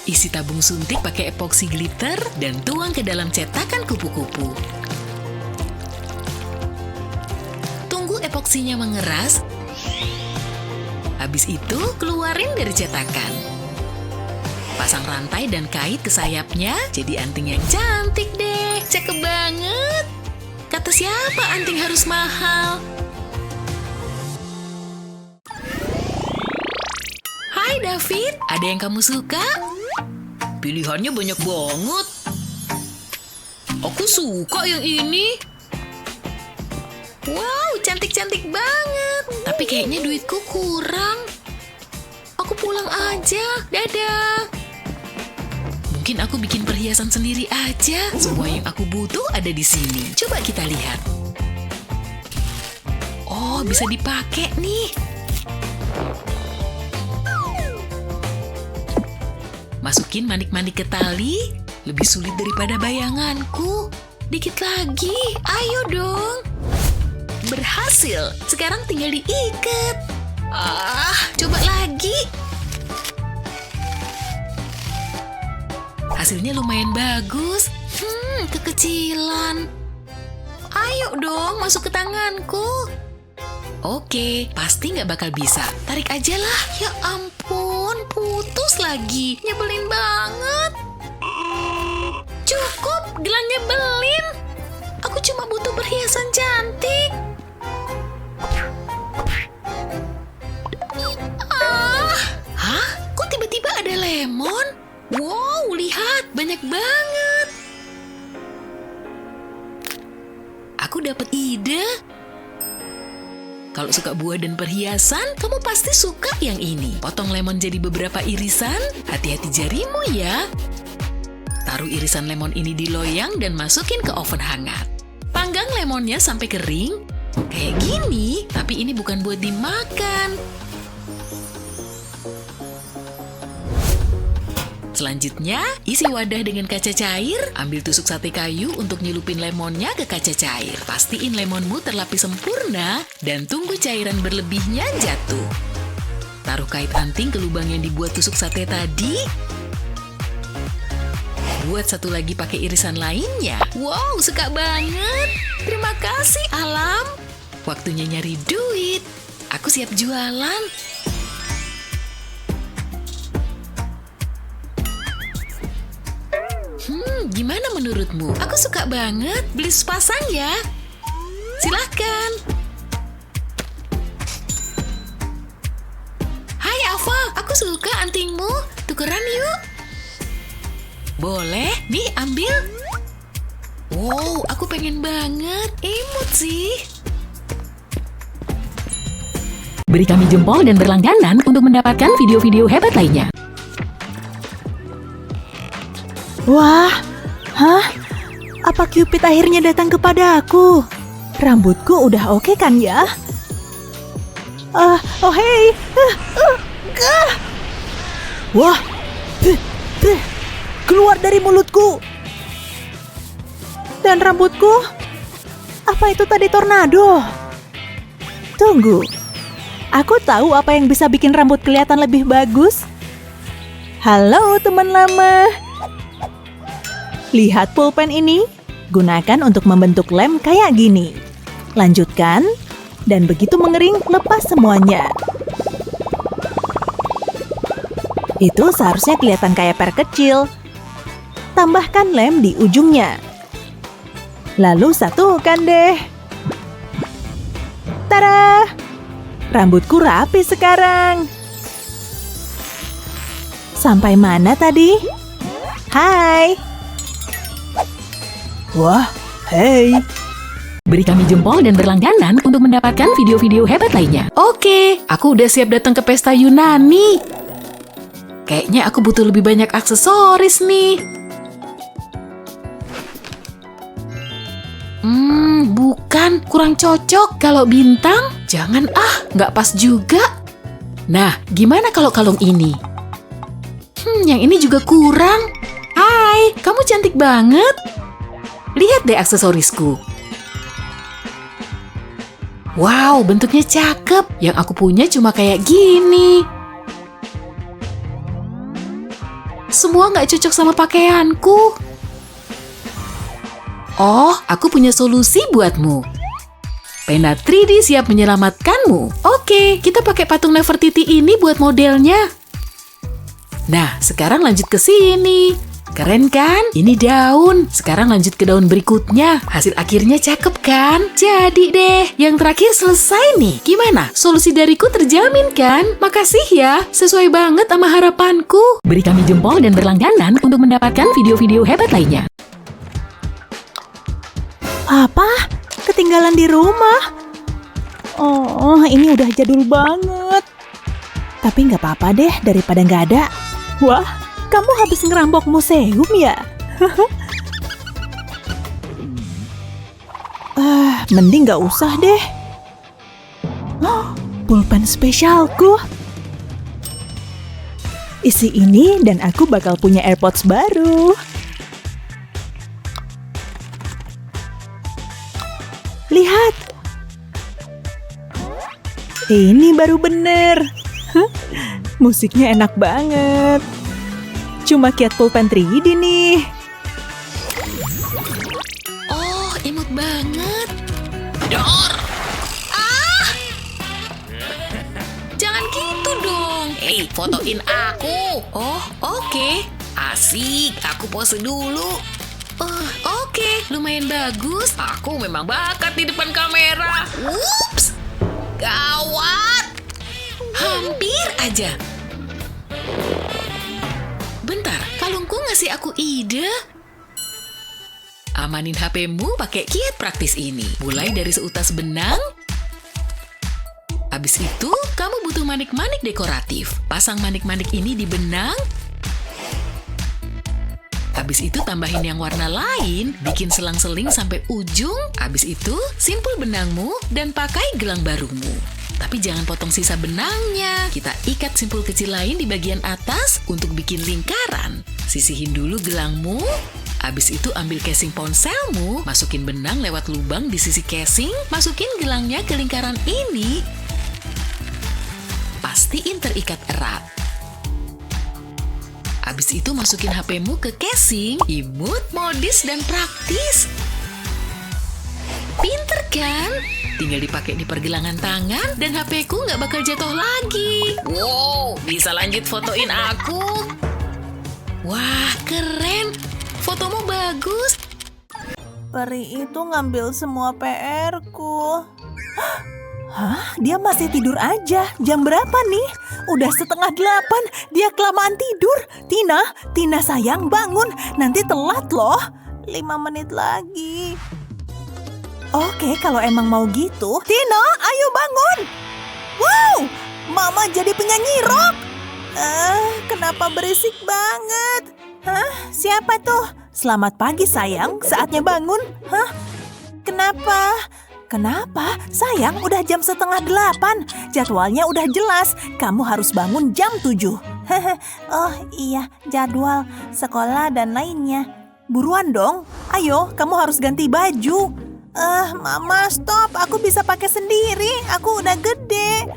Isi tabung suntik pakai epoxy glitter dan tuang ke dalam cetakan kupu-kupu. Tunggu epoksinya mengeras. Habis itu, keluarin dari cetakan. Pasang rantai dan kait ke sayapnya, jadi anting yang cantik deh. Cakep banget. Kata siapa anting harus mahal? Hai David, ada yang kamu suka? Pilihannya banyak banget. Aku suka yang ini. Wow, cantik-cantik banget. Tapi kayaknya duitku kurang. Aku pulang aja. Dadah. Mungkin aku bikin perhiasan sendiri aja. Semua yang aku butuh ada di sini. Coba kita lihat. Oh, bisa dipakai nih. Masukin manik-manik ke tali. Lebih sulit daripada bayanganku. Dikit lagi. Ayo dong. Berhasil. Sekarang tinggal diikat. Coba lagi. Hasilnya lumayan bagus. Kekecilan. Ayo dong, masuk ke tanganku. Oke, pasti nggak bakal bisa. Tarik aja lah. Ya ampun, putus lagi. Nyebelin banget. Cukup, gelang nyebelin. Aku cuma butuh perhiasan cantik. Hah? Kok tiba-tiba ada lemon? Wow, lihat, banyak banget. Aku dapat ide. Kalau suka buah dan perhiasan, kamu pasti suka yang ini. Potong lemon jadi beberapa irisan. Hati-hati jarimu ya. Taruh irisan lemon ini di loyang dan masukin ke oven hangat. Panggang lemonnya sampai kering. Kayak gini, tapi ini bukan buat dimakan. Selanjutnya, isi wadah dengan kaca cair. Ambil tusuk sate kayu untuk nyelupin lemonnya ke kaca cair. Pastiin lemonmu terlapis sempurna dan tunggu cairan berlebihnya jatuh. Taruh kait anting ke lubang yang dibuat tusuk sate tadi. Buat satu lagi pakai irisan lainnya. Wow, suka banget. Terima kasih, alam. Waktunya nyari duit. Aku siap jualan. Gimana menurutmu? Aku suka banget. Beli sepasang ya. Silahkan. Hai Ava, aku suka antingmu. Tukeran yuk. Boleh, nih ambil. Wow, aku pengen banget. Imut sih. Beri kami jempol dan berlangganan untuk mendapatkan video-video hebat lainnya. Wah, apa Cupid akhirnya datang kepada aku? Rambutku udah oke kan ya? Oh hei. Wah, keluar dari mulutku. Dan rambutku? Apa itu tadi tornado? Tunggu, aku tahu apa yang bisa bikin rambut kelihatan lebih bagus. Halo teman lama. Lihat pulpen ini, gunakan untuk membentuk lem kayak gini. Lanjutkan, dan begitu mengering, lepas semuanya. Itu seharusnya kelihatan kayak per kecil. Tambahkan lem di ujungnya. Lalu satukan deh. Tada! Rambutku rapi sekarang. Sampai mana tadi? Hai! Wah, hei. Beri kami jempol dan berlangganan untuk mendapatkan video-video hebat lainnya. Oke, aku udah siap datang ke pesta Yunani. Kayaknya aku butuh lebih banyak aksesoris nih. Bukan, kurang cocok. Kalau bintang, jangan nggak pas juga. Nah, gimana kalau kalung ini? Yang ini juga kurang. Hai, kamu cantik banget. Lihat deh aksesorisku. Wow, bentuknya cakep. Yang aku punya cuma kayak gini. semua nggak cocok sama pakaianku. Oh, aku punya solusi buatmu. Pena 3D siap menyelamatkanmu. Oke, kita pakai patung Nefertiti ini buat modelnya. Nah, sekarang lanjut ke sini. Keren kan? Ini daun. Sekarang lanjut ke daun berikutnya. Hasil akhirnya cakep kan? Jadi deh, yang terakhir selesai nih. Gimana? Solusi dariku terjamin kan? Makasih ya, sesuai banget sama harapanku. Beri kami jempol dan berlangganan untuk mendapatkan video-video hebat lainnya. Apa? Ketinggalan di rumah? Oh, ini udah jadul banget. Tapi nggak apa-apa deh daripada nggak ada. Wah, kamu habis ngerampok museum ya? Mending nggak usah deh. Pulpen spesialku. Isi ini dan aku bakal punya AirPods baru. Lihat. Ini baru bener. Musiknya enak banget. Cuma kiat pulpen 3D nih. Oh, imut banget. Dor! Ah! Jangan gitu dong. Hei, fotoin aku. Oh, oke. Asik, aku pose dulu. Oke, lumayan bagus. Aku memang bakat di depan kamera. Ups! Gawat! Hampir aja. Bentar, kalungku ngasih aku ide. Amanin HP-mu pakai kiat praktis ini. Mulai dari seutas benang. Habis itu, kamu butuh manik-manik dekoratif. Pasang manik-manik ini di benang. Habis itu tambahin yang warna lain, bikin selang-seling sampai ujung. Habis itu, simpul benangmu dan pakai gelang barumu. Tapi jangan potong sisa benangnya. Kita ikat simpul kecil lain di bagian atas untuk bikin lingkaran. Sisihin dulu gelangmu. Habis itu ambil casing ponselmu, masukin benang lewat lubang di sisi casing, masukin gelangnya ke lingkaran ini. Pastiin terikat erat. Habis itu masukin HP-mu ke casing, imut, modis, dan praktis. Pinter kan? Tinggal dipakai di pergelangan tangan dan HP-ku nggak bakal jatuh lagi. Wow, bisa lanjut fotoin aku. Wah, keren. Fotomu bagus. Peri itu ngambil semua PR-ku. Hah? Dia masih tidur aja. Jam berapa nih? Udah 7:30. Dia kelamaan tidur. Tina sayang bangun. Nanti telat loh. 5 menit lagi. Oke, kalau emang mau gitu. Tina, ayo bangun. Wow, Mama jadi penyanyi rock. Kenapa berisik banget? Hah? Siapa tuh? Selamat pagi sayang, saatnya bangun. Hah? Kenapa? Sayang, udah jam 7:30. Jadwalnya udah jelas. Kamu harus bangun jam 7. Oh iya, jadwal, sekolah dan lainnya. Buruan dong. Ayo, kamu harus ganti baju. Mama, stop. Aku bisa pakai sendiri. Aku udah gede.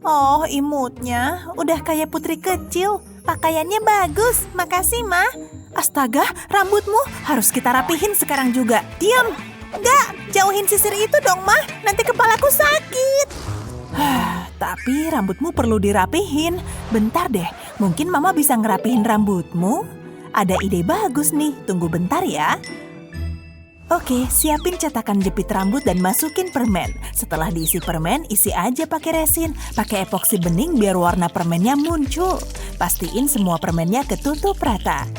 Oh, imutnya. Udah kayak putri kecil. Pakaiannya bagus. Makasih, Ma. Astaga, rambutmu harus kita rapihin sekarang juga. Diam. Enggak, jauhin sisir itu dong, Ma. Nanti kepalaku sakit. Tapi rambutmu perlu dirapihin. Bentar deh, mungkin Mama bisa ngerapihin rambutmu. Ada ide bagus nih. Tunggu bentar ya. Oke, siapin cetakan jepit rambut dan masukin permen. Setelah diisi permen, isi aja pakai resin. Pakai epoksi bening biar warna permennya muncul. Pastiin semua permennya ketutup rata.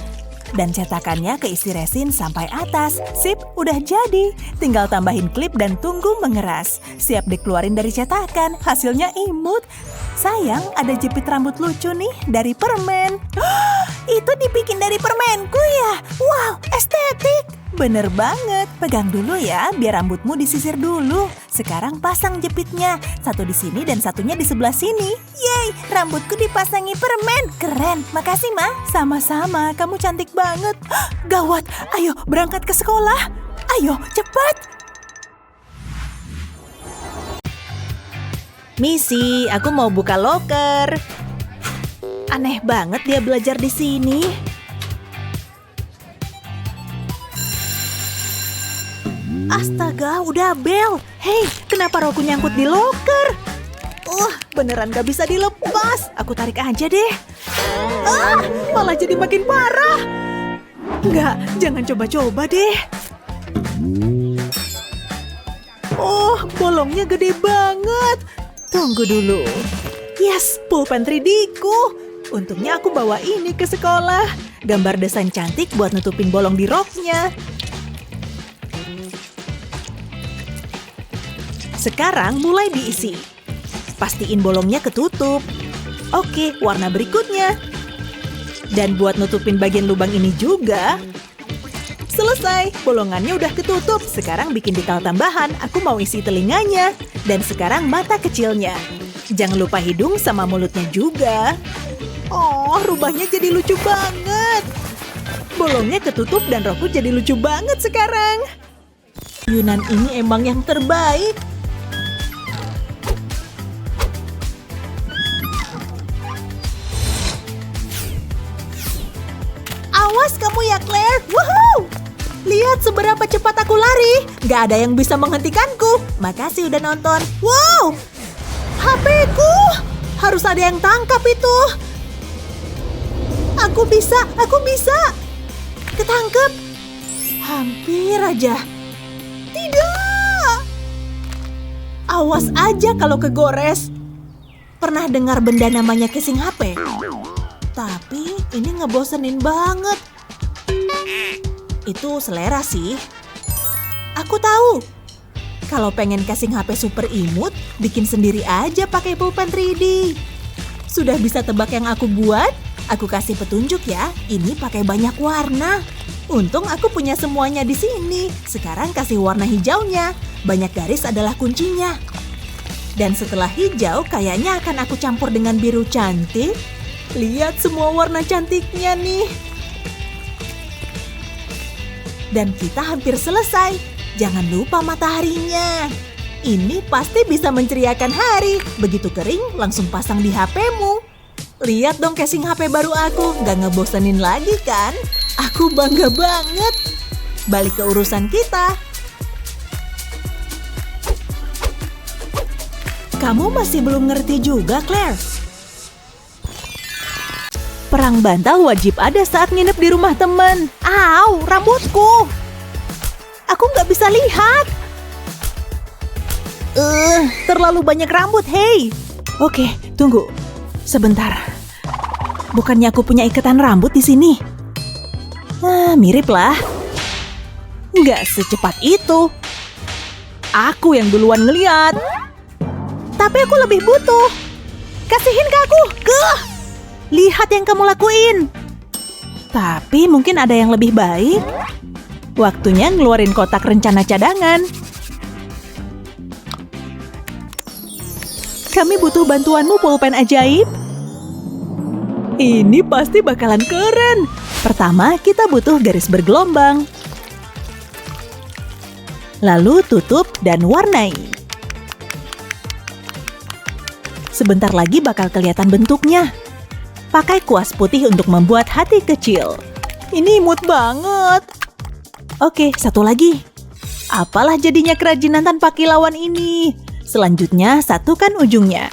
Dan cetakannya keisi resin sampai atas. Sip, udah jadi. Tinggal tambahin klip dan tunggu mengeras. Siap dikeluarin dari cetakan. Hasilnya imut. Sayang, ada jepit rambut lucu nih dari permen. Itu dibikin dari permenku ya? Wow, estetik. Bener banget. Pegang dulu ya, biar rambutmu disisir dulu. Sekarang pasang jepitnya. Satu di sini dan satunya di sebelah sini. Yeay, rambutku dipasangi permen. Keren, makasih Ma. Sama-sama, kamu cantik banget. Gawat, ayo berangkat ke sekolah. Ayo, cepat. Misi, aku mau buka loker. Aneh banget dia belajar di sini. Astaga, udah bel. Hei, kenapa Roku nyangkut di loker? Beneran gak bisa dilepas. Aku tarik aja deh. Malah jadi makin parah. Enggak, jangan coba-coba deh. Bolongnya gede banget. Tunggu dulu. Yes, pulpen 3D-ku. Untungnya aku bawa ini ke sekolah. Gambar desain cantik buat nutupin bolong di roknya. Sekarang mulai diisi. Pastiin bolongnya ketutup. Oke, warna berikutnya. Dan buat nutupin bagian lubang ini juga. Selesai, bolongannya udah ketutup. Sekarang bikin detail tambahan. Aku mau isi telinganya. Dan sekarang mata kecilnya. Jangan lupa hidung sama mulutnya juga. Rubahnya jadi lucu banget. Bolongnya ketutup dan Roku jadi lucu banget sekarang. Yunan ini emang yang terbaik. Awas kamu ya, Claire. Woohoo! Lihat seberapa cepat aku lari. Gak ada yang bisa menghentikanku. Makasih udah nonton. Wow! HP-ku! Harus ada yang tangkap itu. Aku bisa. Ketangkep. Hampir aja. Tidak! Awas aja kalau kegores. Pernah dengar benda namanya casing HP? Tapi ini ngebosenin banget. Itu selera sih. Aku tahu. Kalau pengen casing HP super imut, bikin sendiri aja pakai pulpen 3D. Sudah bisa tebak yang aku buat? Aku kasih petunjuk ya. Ini pakai banyak warna. Untung aku punya semuanya di sini. Sekarang kasih warna hijaunya. Banyak garis adalah kuncinya. Dan setelah hijau, kayaknya akan aku campur dengan biru cantik. Lihat semua warna cantiknya nih. Dan kita hampir selesai. Jangan lupa mataharinya. Ini pasti bisa menceriakan hari. Begitu kering, langsung pasang di HP-mu. Lihat dong casing HP baru aku. Gak ngebosenin lagi kan? Aku bangga banget. Balik ke urusan kita. Kamu masih belum ngerti juga, Claire? Perang bantal wajib ada saat nginep di rumah teman. Au, rambutku. Aku nggak bisa lihat. Terlalu banyak rambut, hei. Oke, tunggu. Sebentar. Bukannya aku punya ikatan rambut di sini? Mirip lah. Nggak secepat itu. Aku yang duluan ngeliat. Tapi aku lebih butuh. Kasihin ke aku. Lihat yang kamu lakuin. Tapi mungkin ada yang lebih baik. Waktunya ngeluarin kotak rencana cadangan. Kami butuh bantuanmu, pulpen ajaib. Ini pasti bakalan keren. Pertama, kita butuh garis bergelombang. Lalu tutup dan warnai. Sebentar lagi bakal kelihatan bentuknya. Pakai kuas putih untuk membuat hati kecil. Ini imut banget. Oke, satu lagi. Apalah jadinya kerajinan tanpa kilauan ini? Selanjutnya, satukan ujungnya.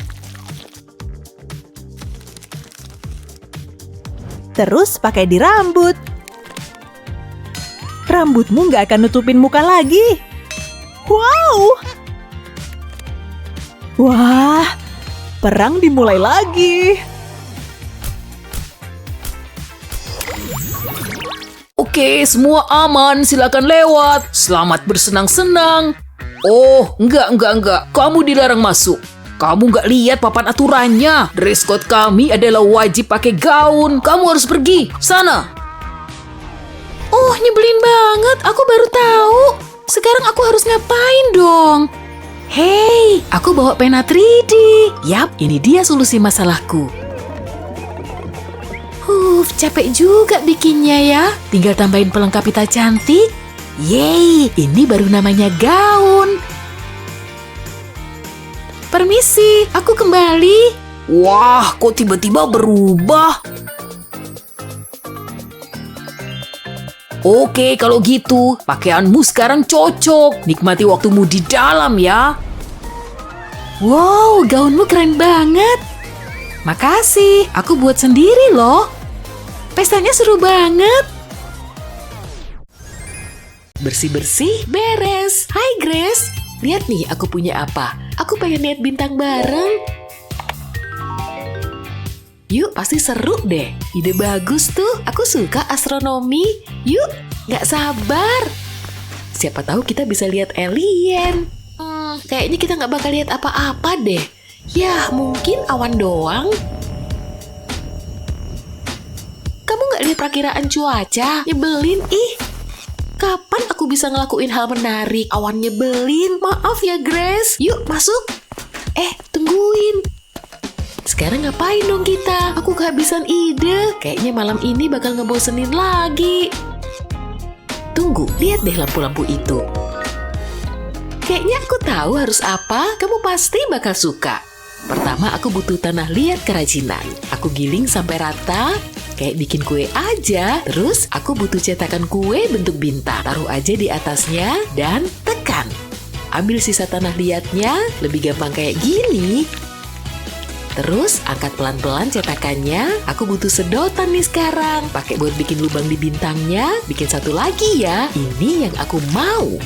Terus pakai di rambut. Rambutmu nggak akan nutupin muka lagi. Wow! Wah, perang dimulai lagi. Oke, semua aman. Silakan lewat. Selamat bersenang-senang. Oh, enggak. Kamu dilarang masuk. Kamu nggak lihat papan aturannya. Dress code kami adalah wajib pakai gaun. Kamu harus pergi. Sana. Oh, nyebelin banget. Aku baru tahu. Sekarang aku harus ngapain dong? Hei, aku bawa pena 3D. Yap, ini dia solusi masalahku. Capek juga bikinnya ya. Tinggal tambahin pelengkap pita cantik. Yeay, ini baru namanya gaun. Permisi, aku kembali. Wah, kok tiba-tiba berubah? Oke, kalau gitu, pakaianmu sekarang cocok. Nikmati waktumu di dalam ya. Wow, gaunmu keren banget. Makasih, aku buat sendiri loh. Pestanya seru banget. Bersih-bersih, beres. Hai Grace, lihat nih aku punya apa. Aku pengen lihat bintang bareng. Yuk, pasti seru deh. Ide bagus tuh. Aku suka astronomi. Yuk, nggak sabar. Siapa tahu kita bisa lihat alien. Kayaknya kita nggak bakal lihat apa-apa deh. Yah, mungkin awan doang. Kamu nggak lihat perakiraan cuaca? Nyebelin, ih. Kapan aku bisa ngelakuin hal menarik? Awan nyebelin. Maaf ya, Grace. Yuk, masuk. Tungguin. Sekarang ngapain dong kita? Aku kehabisan ide. Kayaknya malam ini bakal ngebosenin lagi. Tunggu, lihat deh lampu-lampu itu. Kayaknya aku tahu harus apa. Kamu pasti bakal suka. Pertama, aku butuh tanah liat kerajinan. Aku giling sampai rata, kayak bikin kue aja. Terus, aku butuh cetakan kue bentuk bintang. Taruh aja di atasnya dan tekan. Ambil sisa tanah liatnya, lebih gampang kayak gini. Terus, angkat pelan-pelan cetakannya. Aku butuh sedotan nih sekarang. Pakai buat bikin lubang di bintangnya. Bikin satu lagi ya. Ini yang aku mau.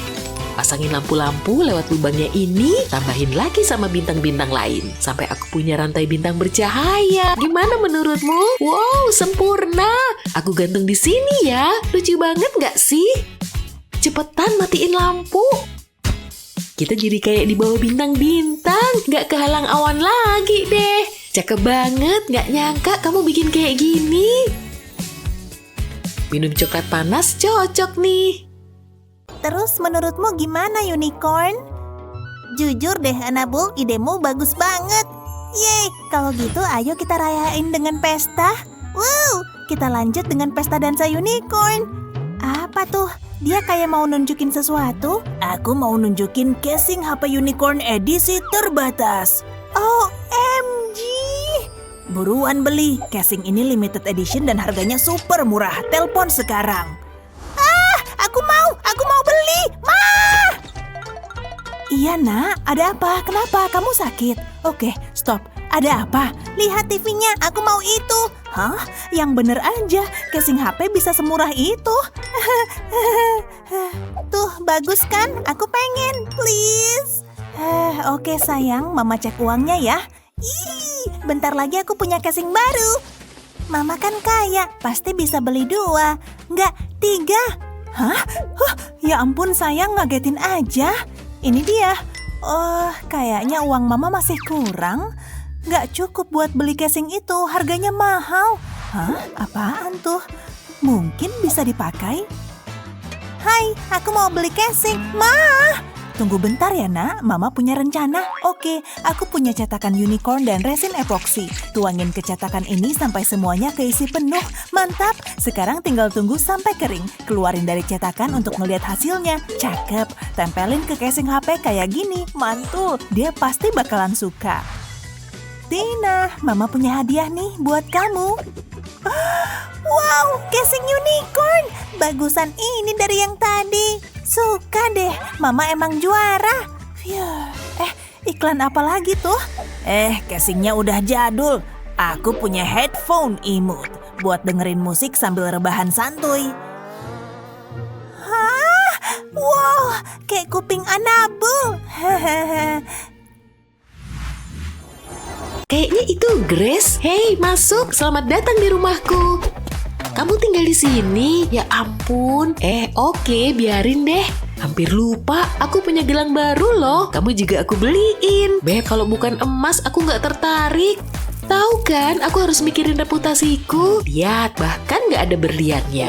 Pasangin lampu-lampu lewat lubangnya ini. Tambahin lagi sama bintang-bintang lain. Sampai aku punya rantai bintang bercahaya. Gimana menurutmu? Wow, sempurna. Aku gantung di sini ya. Lucu banget nggak sih? Cepetan matiin lampu. Kita jadi kayak di bawah bintang-bintang. Nggak kehalang awan lagi deh. Cakep banget. Nggak nyangka kamu bikin kayak gini. Minum coklat panas cocok nih. Terus menurutmu gimana, Unicorn? Jujur deh, Anabul, idemu bagus banget. Yeay, kalau gitu ayo kita rayain dengan pesta. Wow, kita lanjut dengan pesta dansa Unicorn. Apa tuh? Dia kayak mau nunjukin sesuatu. Aku mau nunjukin casing HP Unicorn edisi terbatas. OMG! Buruan beli. Casing ini limited edition dan harganya super murah. Telepon sekarang. Aku mau beli. Ma! Iya, Nak. Ada apa? Kenapa? Kamu sakit? Oke, stop. Ada apa? Lihat TV-nya. Aku mau itu. Hah? Yang bener aja. Casing HP bisa semurah itu. Tuh, bagus kan? Aku pengen. Please. Oke, sayang. Mama cek uangnya ya. Ih, bentar lagi aku punya casing baru. Mama kan kaya. Pasti bisa beli 2. Nggak, 3. Hah? Ya ampun, sayang, ngagetin aja. Ini dia. Oh, kayaknya uang Mama masih kurang. Nggak cukup buat beli casing itu, harganya mahal. Hah? Apaan tuh? Mungkin bisa dipakai? Hai, aku mau beli casing. Ma! Tunggu bentar ya, Nak. Mama punya rencana. Oke, aku punya cetakan unicorn dan resin epoksi. Tuangin ke cetakan ini sampai semuanya keisi penuh. Mantap! Sekarang tinggal tunggu sampai kering. Keluarin dari cetakan untuk ngeliat hasilnya. Cakep! Tempelin ke casing HP kayak gini. Mantul! Dia pasti bakalan suka. Tina, Mama punya hadiah nih buat kamu. Wow, casing unicorn. Bagusan ini dari yang tadi. Suka deh, Mama emang juara. Iklan apa lagi tuh? Casingnya udah jadul. Aku punya headphone imut buat dengerin musik sambil rebahan santuy. Hah? Wow, kayak kuping Anabul. Kayaknya itu Grace. Hei, masuk. Selamat datang di rumahku. Kamu tinggal di sini? Ya ampun. Oke, biarin deh. Hampir lupa, aku punya gelang baru loh. Kamu juga aku beliin. Beb, kalau bukan emas, aku nggak tertarik. Tahu kan, aku harus mikirin reputasiku. Lihat, bahkan nggak ada berliannya.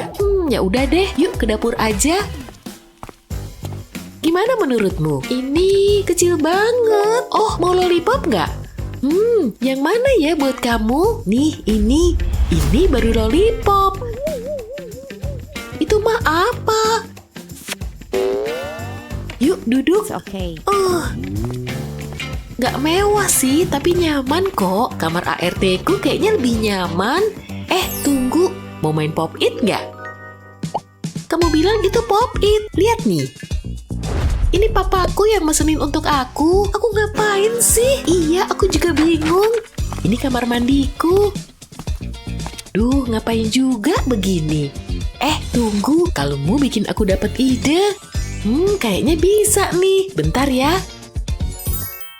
Ya udah deh, yuk ke dapur aja. Gimana menurutmu? Ini kecil banget. Oh, mau lollipop nggak? Yang mana ya buat kamu? Nih, ini baru lollipop. Itu mah apa? Yuk, duduk. It's okay. Nggak mewah sih, tapi nyaman kok. Kamar ART ku kayaknya lebih nyaman. Tunggu. Mau main Pop It nggak? Kamu bilang itu Pop It. Lihat nih. Ini papaku yang mesenin untuk aku. Aku ngapain sih? Iya, aku juga bingung. Ini kamar mandiku. Duh, ngapain juga begini? Tunggu. Kalau mau bikin aku dapat ide. Kayaknya bisa nih. Bentar ya.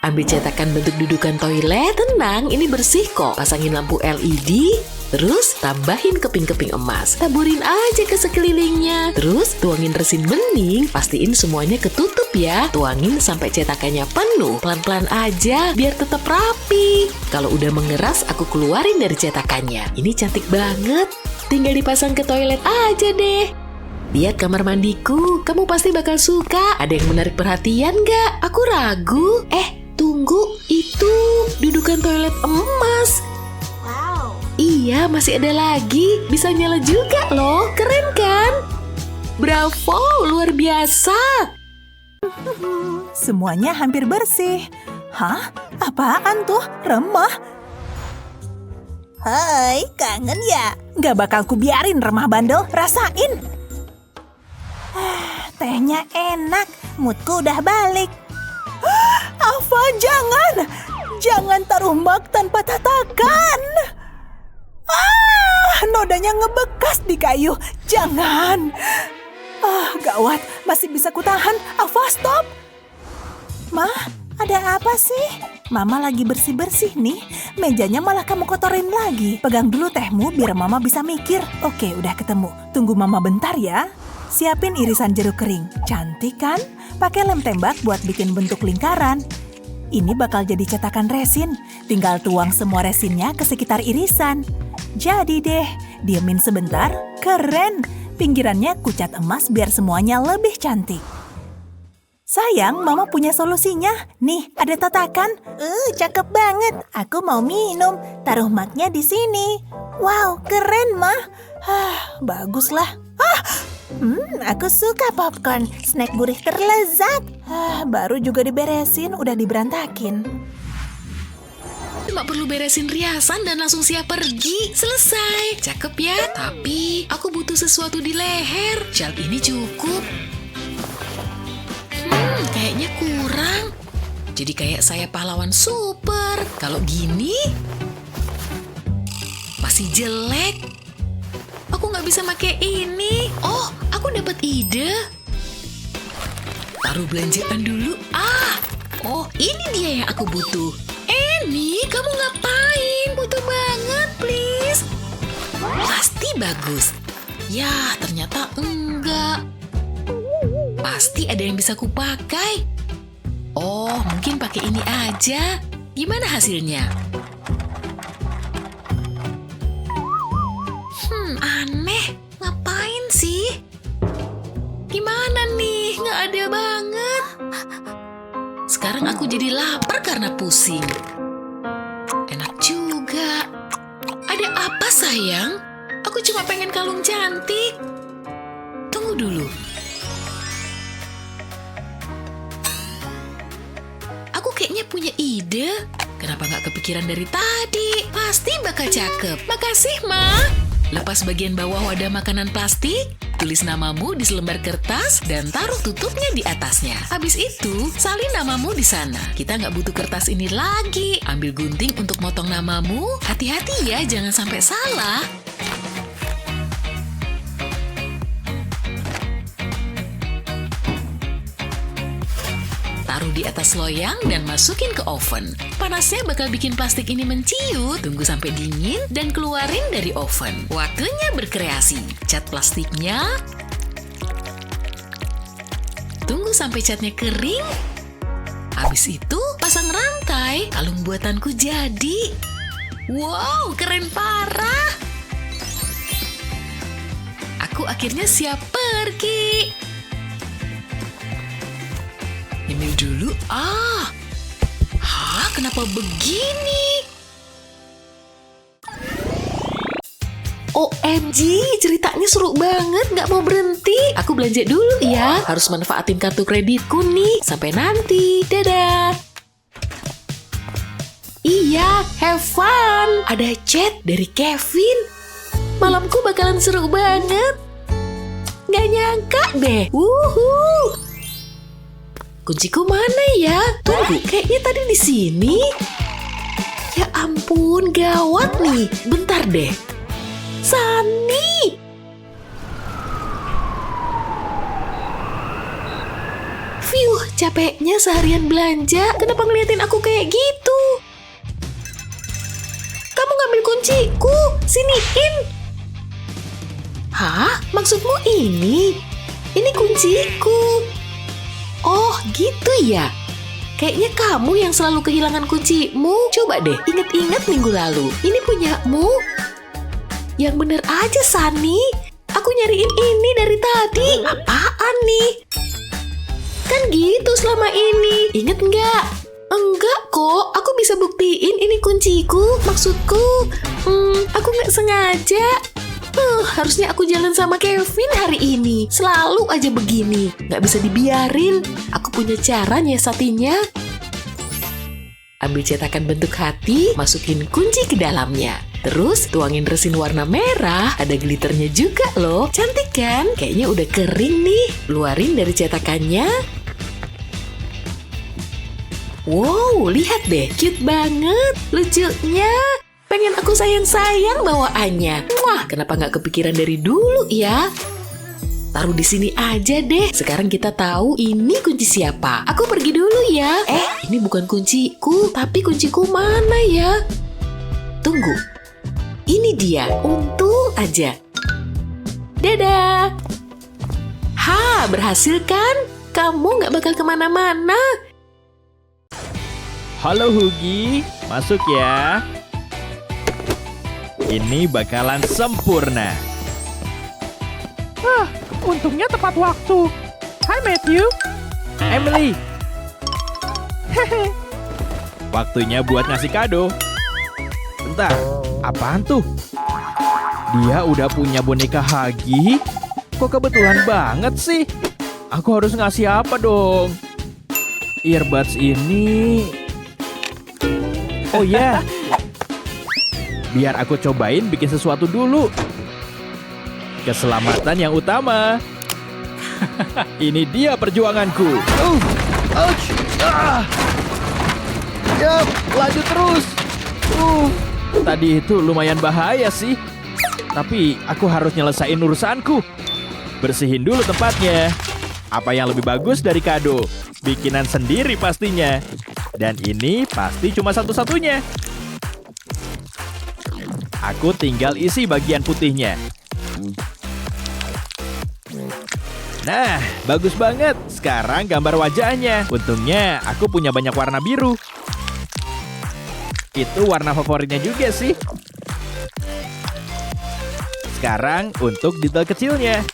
Ambil cetakan bentuk dudukan toilet. Tenang, ini bersih kok. Pasangin lampu LED. Terus tambahin keping-keping emas. Taburin aja ke sekelilingnya. Terus tuangin resin bening. Pastiin semuanya ketutup ya. Tuangin sampai cetakannya penuh. Pelan-pelan aja biar tetap rapi. Kalau udah mengeras, aku keluarin dari cetakannya. Ini cantik banget. Tinggal dipasang ke toilet aja deh. Lihat kamar mandiku. Kamu pasti bakal suka. Ada yang menarik perhatian nggak? Aku ragu. Tunggu. Itu dudukan toilet emas. Iya, masih ada lagi. Bisa nyala juga loh. Keren kan? Bravo, luar biasa. Semuanya hampir bersih. Hah? Apaan tuh? Remah? Hai, kangen ya? Gak bakal kubiarin remah bandel. Rasain. Tehnya enak. Moodku udah balik. Ava, jangan. Jangan taruh mug tanpa tatakan. Nodanya ngebekas di kayu. Jangan. Gawat. Masih bisa kutahan. Ava, stop. Ma, ada apa sih? Mama lagi bersih-bersih nih. Mejanya malah kamu kotorin lagi. Pegang dulu tehmu biar Mama bisa mikir. Oke, udah ketemu. Tunggu Mama bentar ya. Siapin irisan jeruk kering. Cantik kan? Pakai lem tembak buat bikin bentuk lingkaran. Ini bakal jadi cetakan resin. Tinggal tuang semua resinnya ke sekitar irisan. Jadi deh, diemin sebentar. Keren. Pinggirannya kucat emas biar semuanya lebih cantik. Sayang, Mama punya solusinya. Nih, ada tatakan. Cakep banget. Aku mau minum. Taruh mugnya di sini. Wow, keren, Ma. Baguslah. Aku suka popcorn. Snack gurih terlezat. Baru juga diberesin, udah diberantakin. Cuma perlu beresin riasan dan langsung siap pergi. Selesai. Cakep ya. Tapi aku butuh sesuatu di leher. Shawl ini cukup. Kayaknya kurang. Jadi kayak saya pahlawan super. Kalau gini masih jelek. Aku nggak bisa pakai ini. Oh, aku dapat ide. Taruh belanjaan dulu. Oh, ini dia yang aku butuh. Nih, kamu ngapain? Butuh banget, please. Pasti bagus. Ya, ternyata enggak. Pasti ada yang bisa kupakai. Oh, mungkin pakai ini aja. Gimana hasilnya? Aneh. Ngapain sih? Gimana nih? Nggak ada banget. Sekarang aku jadi lapar karena pusing. Enak juga. Ada apa, sayang? Aku cuma pengen kalung cantik. Tunggu dulu. Aku kayaknya punya ide. Kenapa nggak kepikiran dari tadi? Pasti bakal cakep. Makasih, Ma. Lepas bagian bawah wadah makanan plastik. Tulis namamu di selembar kertas dan taruh tutupnya di atasnya. Habis itu, salin namamu di sana. Kita nggak butuh kertas ini lagi. Ambil gunting untuk motong namamu. Hati-hati ya, jangan sampai salah. Taruh di atas loyang dan masukin ke oven. Panasnya bakal bikin plastik ini menciut. Tunggu sampai dingin dan keluarin dari oven. Waktunya berkreasi. Cat plastiknya. Tunggu sampai catnya kering. Habis itu pasang rantai. Kalung buatanku jadi. Wow, keren parah. Aku akhirnya siap pergi. Nyemil dulu. Kenapa begini? OMG, ceritanya seru banget, nggak mau berhenti. Aku belanja dulu ya. Harus manfaatin kartu kreditku nih. Sampai nanti. Dadah. Iya, have fun. Ada chat dari Kevin. Malamku bakalan seru banget. Gak nyangka deh. Wuhu. Kunciku mana ya? Tunggu, kayaknya tadi di sini. Ya ampun, gawat nih. Bentar deh. Sunny. Fiuh, capeknya seharian belanja. Kenapa ngeliatin aku kayak gitu? Kamu ngambil kunciku. Siniin. Hah? Maksudmu ini? Ini kunciku. Oh, gitu ya. Kayaknya kamu yang selalu kehilangan kuncimu. Coba deh, ingat-ingat minggu lalu. Ini punyamu. Yang bener aja, Sunny. Aku nyariin ini dari tadi. Apaan nih? Kan gitu selama ini. Ingat nggak? Enggak kok, aku bisa buktiin ini kunciku. Maksudku, aku nggak sengaja. Harusnya aku jalan sama Kevin hari ini. Selalu aja begini. Nggak bisa dibiarin. Aku punya cara nyiasatinya. Ambil cetakan bentuk hati, masukin kunci ke dalamnya. Terus tuangin resin warna merah. Ada glitternya juga loh. Cantik kan? Kayaknya udah kering nih. Keluarin dari cetakannya. Wow, lihat deh. Cute banget. Lucunya. Pengen aku sayang-sayang bawaannya. Wah, kenapa nggak kepikiran dari dulu ya? Taruh di sini aja deh. Sekarang kita tahu ini kunci siapa. Aku pergi dulu ya. Ini bukan kunciku. Tapi kunciku mana ya? Tunggu. Ini dia. Untung aja. Dadah. Ha, berhasil kan? Kamu nggak bakal kemana-mana. Halo Hugi, masuk ya. Ini bakalan sempurna. Untungnya tepat waktu. Hai Matthew. Emily. Waktunya buat ngasih kado. Bentar, apaan tuh? Dia udah punya boneka Huggy? Kok kebetulan banget sih? Aku harus ngasih apa dong? Earbuds ini... Oh ya, biar aku cobain bikin sesuatu dulu. Keselamatan yang utama. Ini dia perjuanganku. Ouch. Yap, lanjut terus. Tadi itu lumayan bahaya sih. Tapi aku harus nyelesain urusanku. Bersihin dulu tempatnya. Apa yang lebih bagus dari kado? Bikinan sendiri pastinya. Dan ini pasti cuma satu-satunya. Aku tinggal isi bagian putihnya. Nah, bagus banget. Sekarang gambar wajahnya. Untungnya aku punya banyak warna biru. Itu warna favoritnya juga sih. Sekarang untuk detail kecilnya.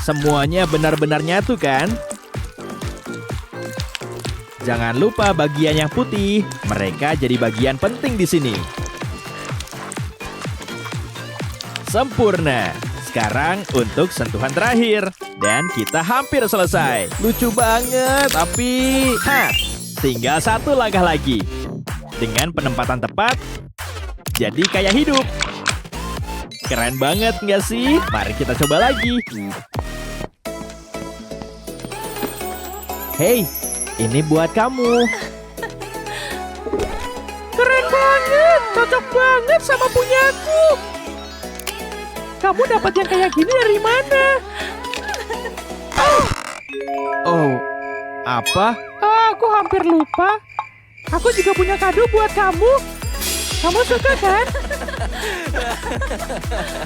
Semuanya benar-benar nyatu kan? Jangan lupa bagian yang putih. Mereka jadi bagian penting di sini. Sempurna. Sekarang untuk sentuhan terakhir. Dan kita hampir selesai. Lucu banget, tapi... tinggal satu langkah lagi. Dengan penempatan tepat, jadi kayak hidup. Keren banget nggak sih? Mari kita coba lagi. Hey, ini buat kamu. Keren banget, cocok banget sama punyaku. Kamu dapat yang kayak gini dari mana? Oh, apa? Aku hampir lupa. Aku juga punya kado buat kamu. Kamu suka kan?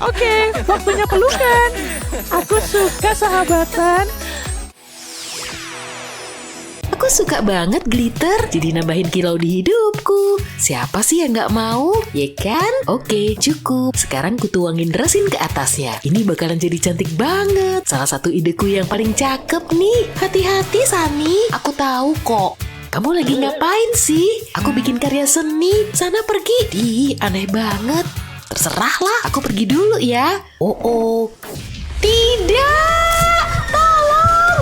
Oke, waktunya pelukan. Aku suka sahabatan. Aku suka banget glitter, jadi nambahin kilau di hidupku. Siapa sih yang nggak mau? Ya kan? Oke, cukup. Sekarang kutuangin resin ke atasnya. Ini bakalan jadi cantik banget. Salah satu ideku yang paling cakep nih. Hati-hati, Sunny. Aku tahu kok. Kamu lagi ngapain sih? Aku bikin karya seni. Sana pergi. Aneh banget. Terserahlah, aku pergi dulu ya. Oh. Tidak! Tolong!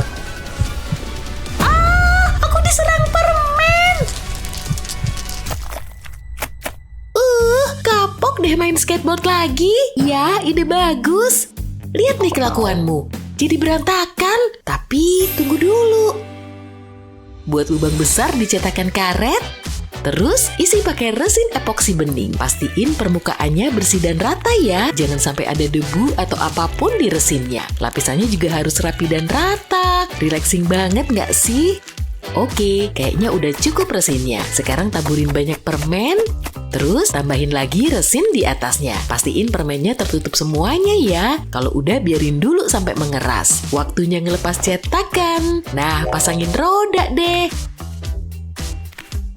Aku diserang permen! deh main skateboard lagi. Ya, ide bagus. Lihat nih kelakuanmu. Jadi berantakan. Tapi tunggu dulu. Buat lubang besar dicetakan karet. Terus isi pakai resin epoksi bening. Pastiin permukaannya bersih dan rata ya. Jangan sampai ada debu atau apapun di resinnya. Lapisannya juga harus rapi dan rata. Relaxing banget nggak sih? Oke, kayaknya udah cukup resinnya. Sekarang taburin banyak permen. Terus tambahin lagi resin di atasnya. Pastiin permennya tertutup semuanya ya. Kalau udah biarin dulu sampai mengeras. Waktunya ngelepas cetakan. Nah, pasangin roda deh.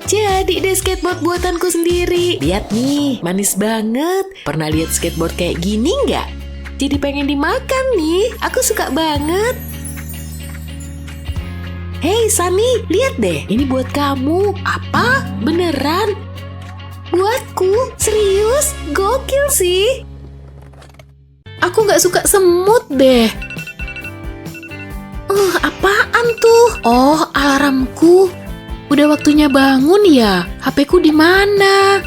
Jadi deh skateboard buatanku sendiri. Lihat nih, manis banget. Pernah lihat skateboard kayak gini nggak? Jadi pengen dimakan nih. Aku suka banget. Hei Sunny, lihat deh. Ini buat kamu. Apa? Beneran? Buatku? Serius? Gokil sih. Aku nggak suka semut deh. Apaan tuh? Oh, alarmku. Udah waktunya bangun ya. HP-ku di mana?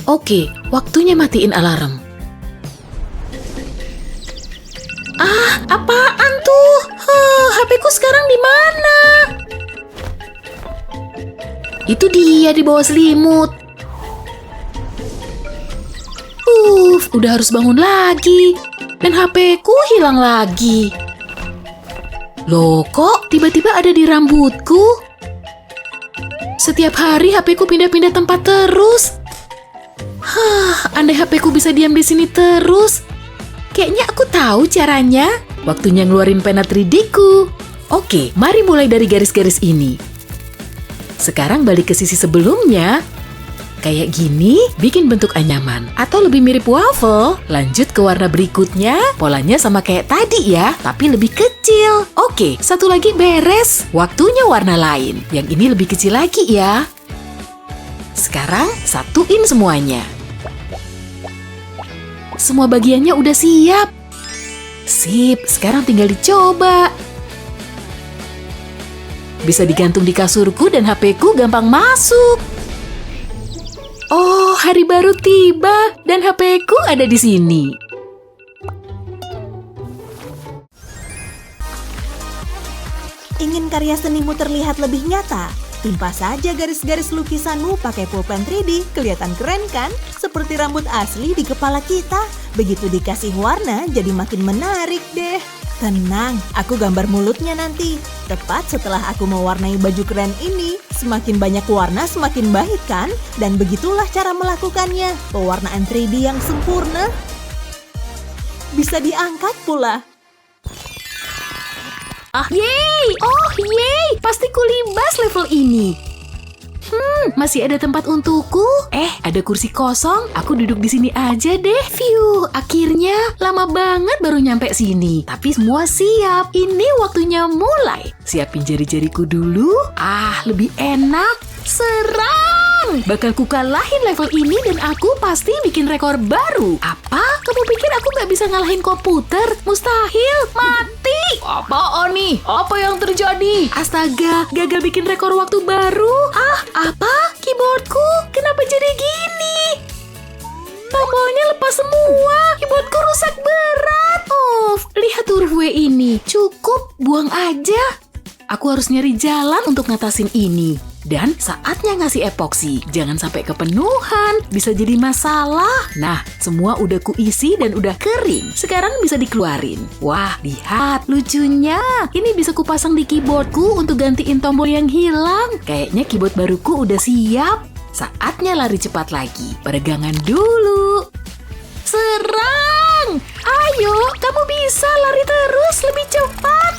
Oke, waktunya matiin alarm. Apaan tuh? HP-ku sekarang di mana? Itu dia di bawah selimut. Udah harus bangun lagi. Dan HP-ku hilang lagi. Loh, kok tiba-tiba ada di rambutku? Setiap hari HP-ku pindah-pindah tempat terus. Andai HP-ku bisa diam di sini terus. Kayaknya aku tahu caranya. Waktunya ngeluarin pena 3D-ku. Oke, mari mulai dari garis-garis ini. Sekarang balik ke sisi sebelumnya. Kayak gini, bikin bentuk anyaman. Atau lebih mirip waffle. Lanjut ke warna berikutnya. Polanya sama kayak tadi ya, tapi lebih kecil. Oke, satu lagi beres. Waktunya warna lain. Yang ini lebih kecil lagi ya. Sekarang, satuin semuanya. Semua bagiannya udah siap. Sip, sekarang tinggal dicoba. Bisa digantung di kasurku dan HP-ku gampang masuk. Oh, hari baru tiba dan HP-ku ada di sini. Ingin karya senimu terlihat lebih nyata? Timpa saja garis-garis lukisanmu pakai pulpen 3D. Kelihatan keren kan? Seperti rambut asli di kepala kita. Begitu dikasih warna, jadi makin menarik deh. Tenang, aku gambar mulutnya nanti. Tepat setelah aku mewarnai baju keren ini. Semakin banyak warna, semakin baik kan? Dan begitulah cara melakukannya. Pewarnaan 3D yang sempurna. Bisa diangkat pula. Yeay! Oh, yeay! Pasti kulibas level ini. Masih ada tempat untukku? Ada kursi kosong. Aku duduk di sini aja deh. Phew, akhirnya lama banget baru nyampe sini. Tapi semua siap. Ini waktunya mulai. Siapin jari-jariku dulu. Lebih enak. Serang! Bakal kukalahin level ini dan aku pasti bikin rekor baru. Apa? Kamu pikir aku nggak bisa ngalahin komputer? Mustahil! Mati! Apaan nih? Apa yang terjadi? Astaga, gagal bikin rekor waktu baru. Apa? Keyboardku? Kenapa jadi gini? Tombolnya lepas semua. Keyboardku rusak berat. Lihat huruf W ini. Cukup, buang aja. Aku harus nyari jalan untuk ngatasin ini. Dan saatnya ngasih epoksi. Jangan sampai kepenuhan. Bisa jadi masalah. Nah, semua udah kuisi dan udah kering. Sekarang bisa dikeluarin. Wah, lihat. Lucunya. Ini bisa kupasang di keyboardku untuk gantiin tombol yang hilang. Kayaknya keyboard baruku udah siap. Saatnya lari cepat lagi. Peregangan dulu. Serang! Ayo, kamu bisa lari terus lebih cepat.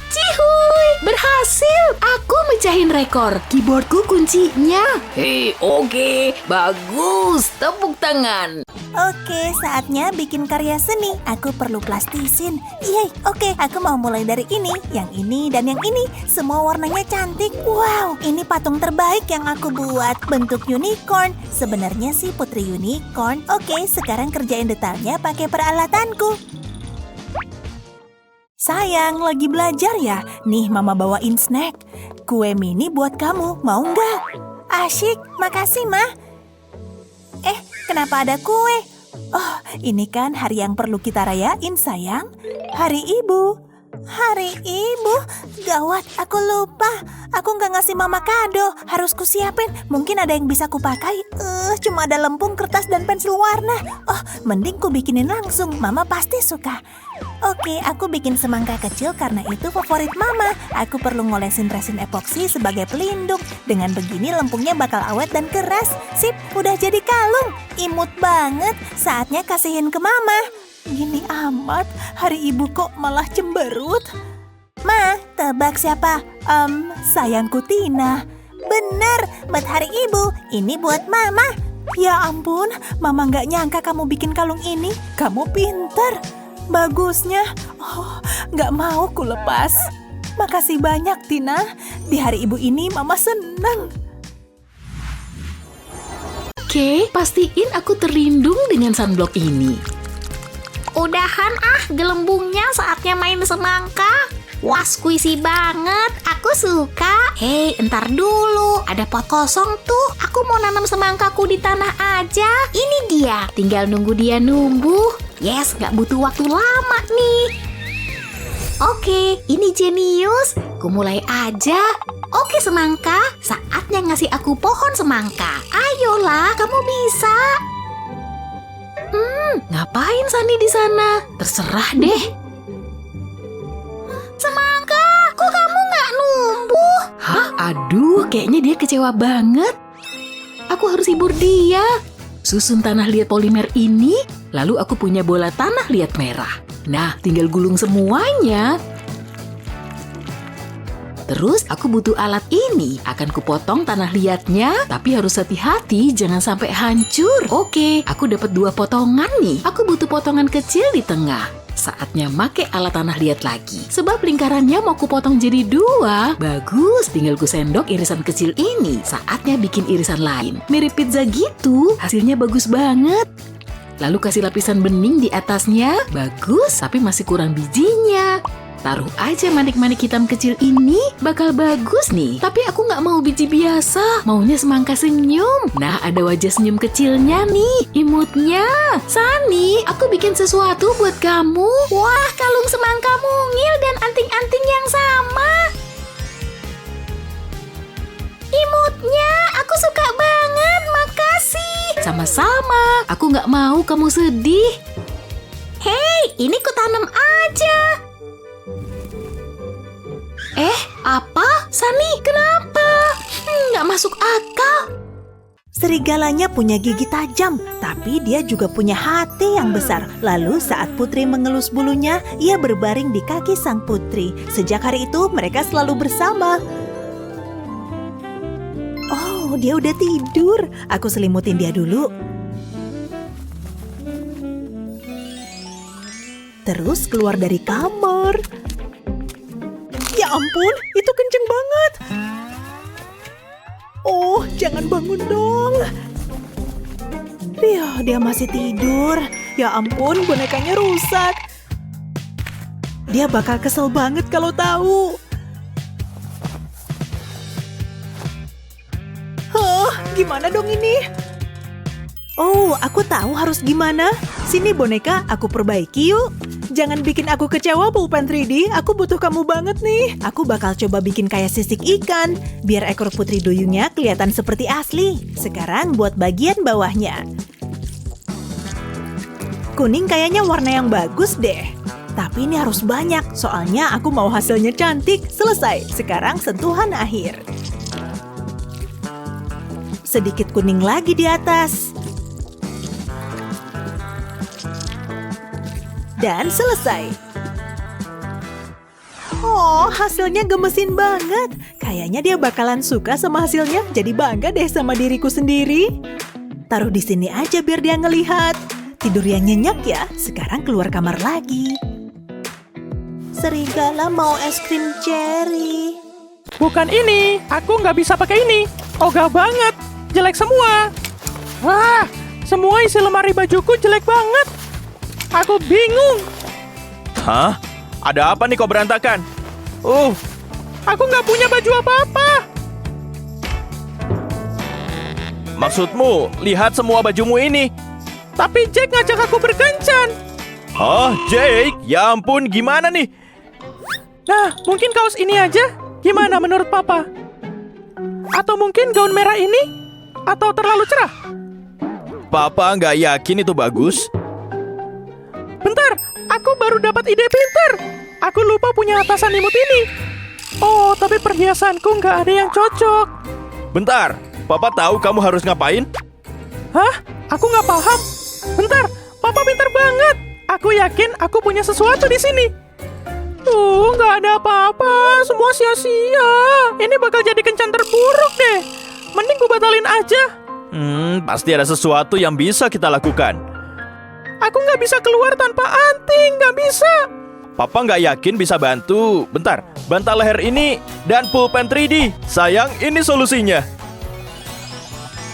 Cihuy, berhasil! Aku mecahin rekor. Keyboardku kuncinya. Hei, oke. Bagus. Tepuk tangan. Oke, saatnya bikin karya seni. Aku perlu plastisin. Yeay, oke. Aku mau mulai dari ini, yang ini, dan yang ini. Semua warnanya cantik. Wow, ini patung terbaik yang aku buat. Bentuk unicorn. Sebenarnya sih putri unicorn. Oke, sekarang kerjain detailnya pakai peralatanku. Sayang, lagi belajar ya? Nih, Mama bawain snack. Kue mini buat kamu, mau nggak? Asyik, makasih, Ma. Kenapa ada kue? Oh, ini kan hari yang perlu kita rayain, sayang. Hari Ibu. Hari Ibu? Gawat, aku lupa. Aku nggak ngasih Mama kado. Harus kusiapin. Mungkin ada yang bisa kupakai. Cuma ada lempung, kertas, dan pensil warna. Oh, mending ku bikinin langsung. Mama pasti suka. Oke, aku bikin semangka kecil karena itu favorit Mama. Aku perlu ngolesin resin epoksi sebagai pelindung. Dengan begini lempungnya bakal awet dan keras. Sip, udah jadi kalung. Imut banget. Saatnya kasihin ke Mama. Gini amat, hari Ibu kok malah cemberut. Ma, tebak siapa? Sayangku Tina. Bener, buat hari Ibu. Ini buat Mama. Ya ampun, Mama nggak nyangka kamu bikin kalung ini. Kamu pintar. Bagusnya, nggak mau ku lepas. Makasih banyak, Tina. Di hari Ibu ini Mama senang. Oke, pastiin aku terlindung dengan sunblock ini. Udahan gelembungnya, saatnya main semangka. Wah, squishy banget, aku suka. Hei, entar dulu, ada pot kosong tuh. Aku mau nanam semangkaku di tanah aja. Ini dia, tinggal nunggu dia numbuh. Yes, gak butuh waktu lama nih. Oke, ini jenius. Ku mulai aja. Oke semangka, saatnya ngasih aku pohon semangka. Ayolah, kamu bisa. Ngapain Sani di sana? Terserah deh. Semangka, kok kamu nggak numbuh? Hah? Aduh, kayaknya dia kecewa banget. Aku harus hibur dia. Susun tanah liat polimer ini, lalu aku punya bola tanah liat merah. Nah, tinggal gulung semuanya. Terus aku butuh alat ini. Akan kupotong tanah liatnya, tapi harus hati-hati jangan sampai hancur. Oke, aku dapat 2 potongan nih. Aku butuh potongan kecil di tengah. Saatnya make alat tanah liat lagi. Sebab lingkarannya mau kupotong jadi 2. Bagus, tinggal ku sendok irisan kecil ini. Saatnya bikin irisan lain. Mirip pizza gitu, hasilnya bagus banget. Lalu kasih lapisan bening di atasnya. Bagus, tapi masih kurang bijinya. Taruh aja manik-manik hitam kecil ini, bakal bagus nih. Tapi aku nggak mau biji biasa, maunya semangka senyum. Nah, ada wajah senyum kecilnya nih, imutnya. Sani, aku bikin sesuatu buat kamu. Wah, kalung semangka mungil dan anting-anting yang sama. Imutnya, aku suka banget, makasih. Sama-sama, aku nggak mau kamu sedih. Hei, ini ku tanam aja. Apa? Sani, kenapa? Nggak masuk akal. Serigalanya punya gigi tajam, tapi dia juga punya hati yang besar. Lalu saat Putri mengelus bulunya, ia berbaring di kaki sang putri. Sejak hari itu mereka selalu bersama. Oh, dia udah tidur. Aku selimutin dia dulu. Terus keluar dari kamar. Ya ampun, itu kenceng banget. Oh, jangan bangun dong. Dia masih tidur. Ya ampun, bonekanya rusak. Dia bakal kesel banget kalau tahu. Gimana dong ini? Oh, aku tahu harus gimana. Sini boneka, aku perbaiki yuk. Jangan bikin aku kecewa, Pulpen 3D. Aku butuh kamu banget nih. Aku bakal coba bikin kayak sisik ikan, biar ekor putri duyungnya kelihatan seperti asli. Sekarang buat bagian bawahnya. Kuning kayaknya warna yang bagus deh. Tapi ini harus banyak, soalnya aku mau hasilnya cantik. Selesai, sekarang sentuhan akhir. Sedikit kuning lagi di atas. Dan selesai. Oh, hasilnya gemesin banget. Kayaknya dia bakalan suka sama hasilnya. Jadi bangga deh sama diriku sendiri. Taruh di sini aja biar dia ngelihat. Tidur yang nyenyak ya. Sekarang keluar kamar lagi. Serigala mau es krim cherry. Bukan ini, aku nggak bisa pakai ini. Ogah banget, jelek semua. Wah, semua isi lemari bajuku jelek banget. Aku bingung. Hah? Ada apa nih kok berantakan? Aku nggak punya baju apa-apa. Maksudmu, lihat semua bajumu ini. Tapi Jake ngajak aku berkencan. Oh, Jake, ya ampun, gimana nih? Nah, mungkin kaos ini aja? Gimana menurut Papa? Atau mungkin gaun merah ini? Atau terlalu cerah? Papa nggak yakin itu bagus. Bentar, aku baru dapat ide pintar. Aku lupa punya atasan imut ini. Oh, tapi perhiasanku nggak ada yang cocok. Bentar, Papa tahu kamu harus ngapain? Hah? Aku nggak paham. Bentar, Papa pintar banget. Aku yakin aku punya sesuatu di sini. Nggak ada apa-apa. Semua sia-sia. Ini bakal jadi kencan terburuk deh. Mending gue batalin aja. Pasti ada sesuatu yang bisa kita lakukan. Aku nggak bisa keluar tanpa anting. Nggak bisa. Papa nggak yakin bisa bantu. Bentar, bantal leher ini dan pulpen 3D. Sayang, ini solusinya.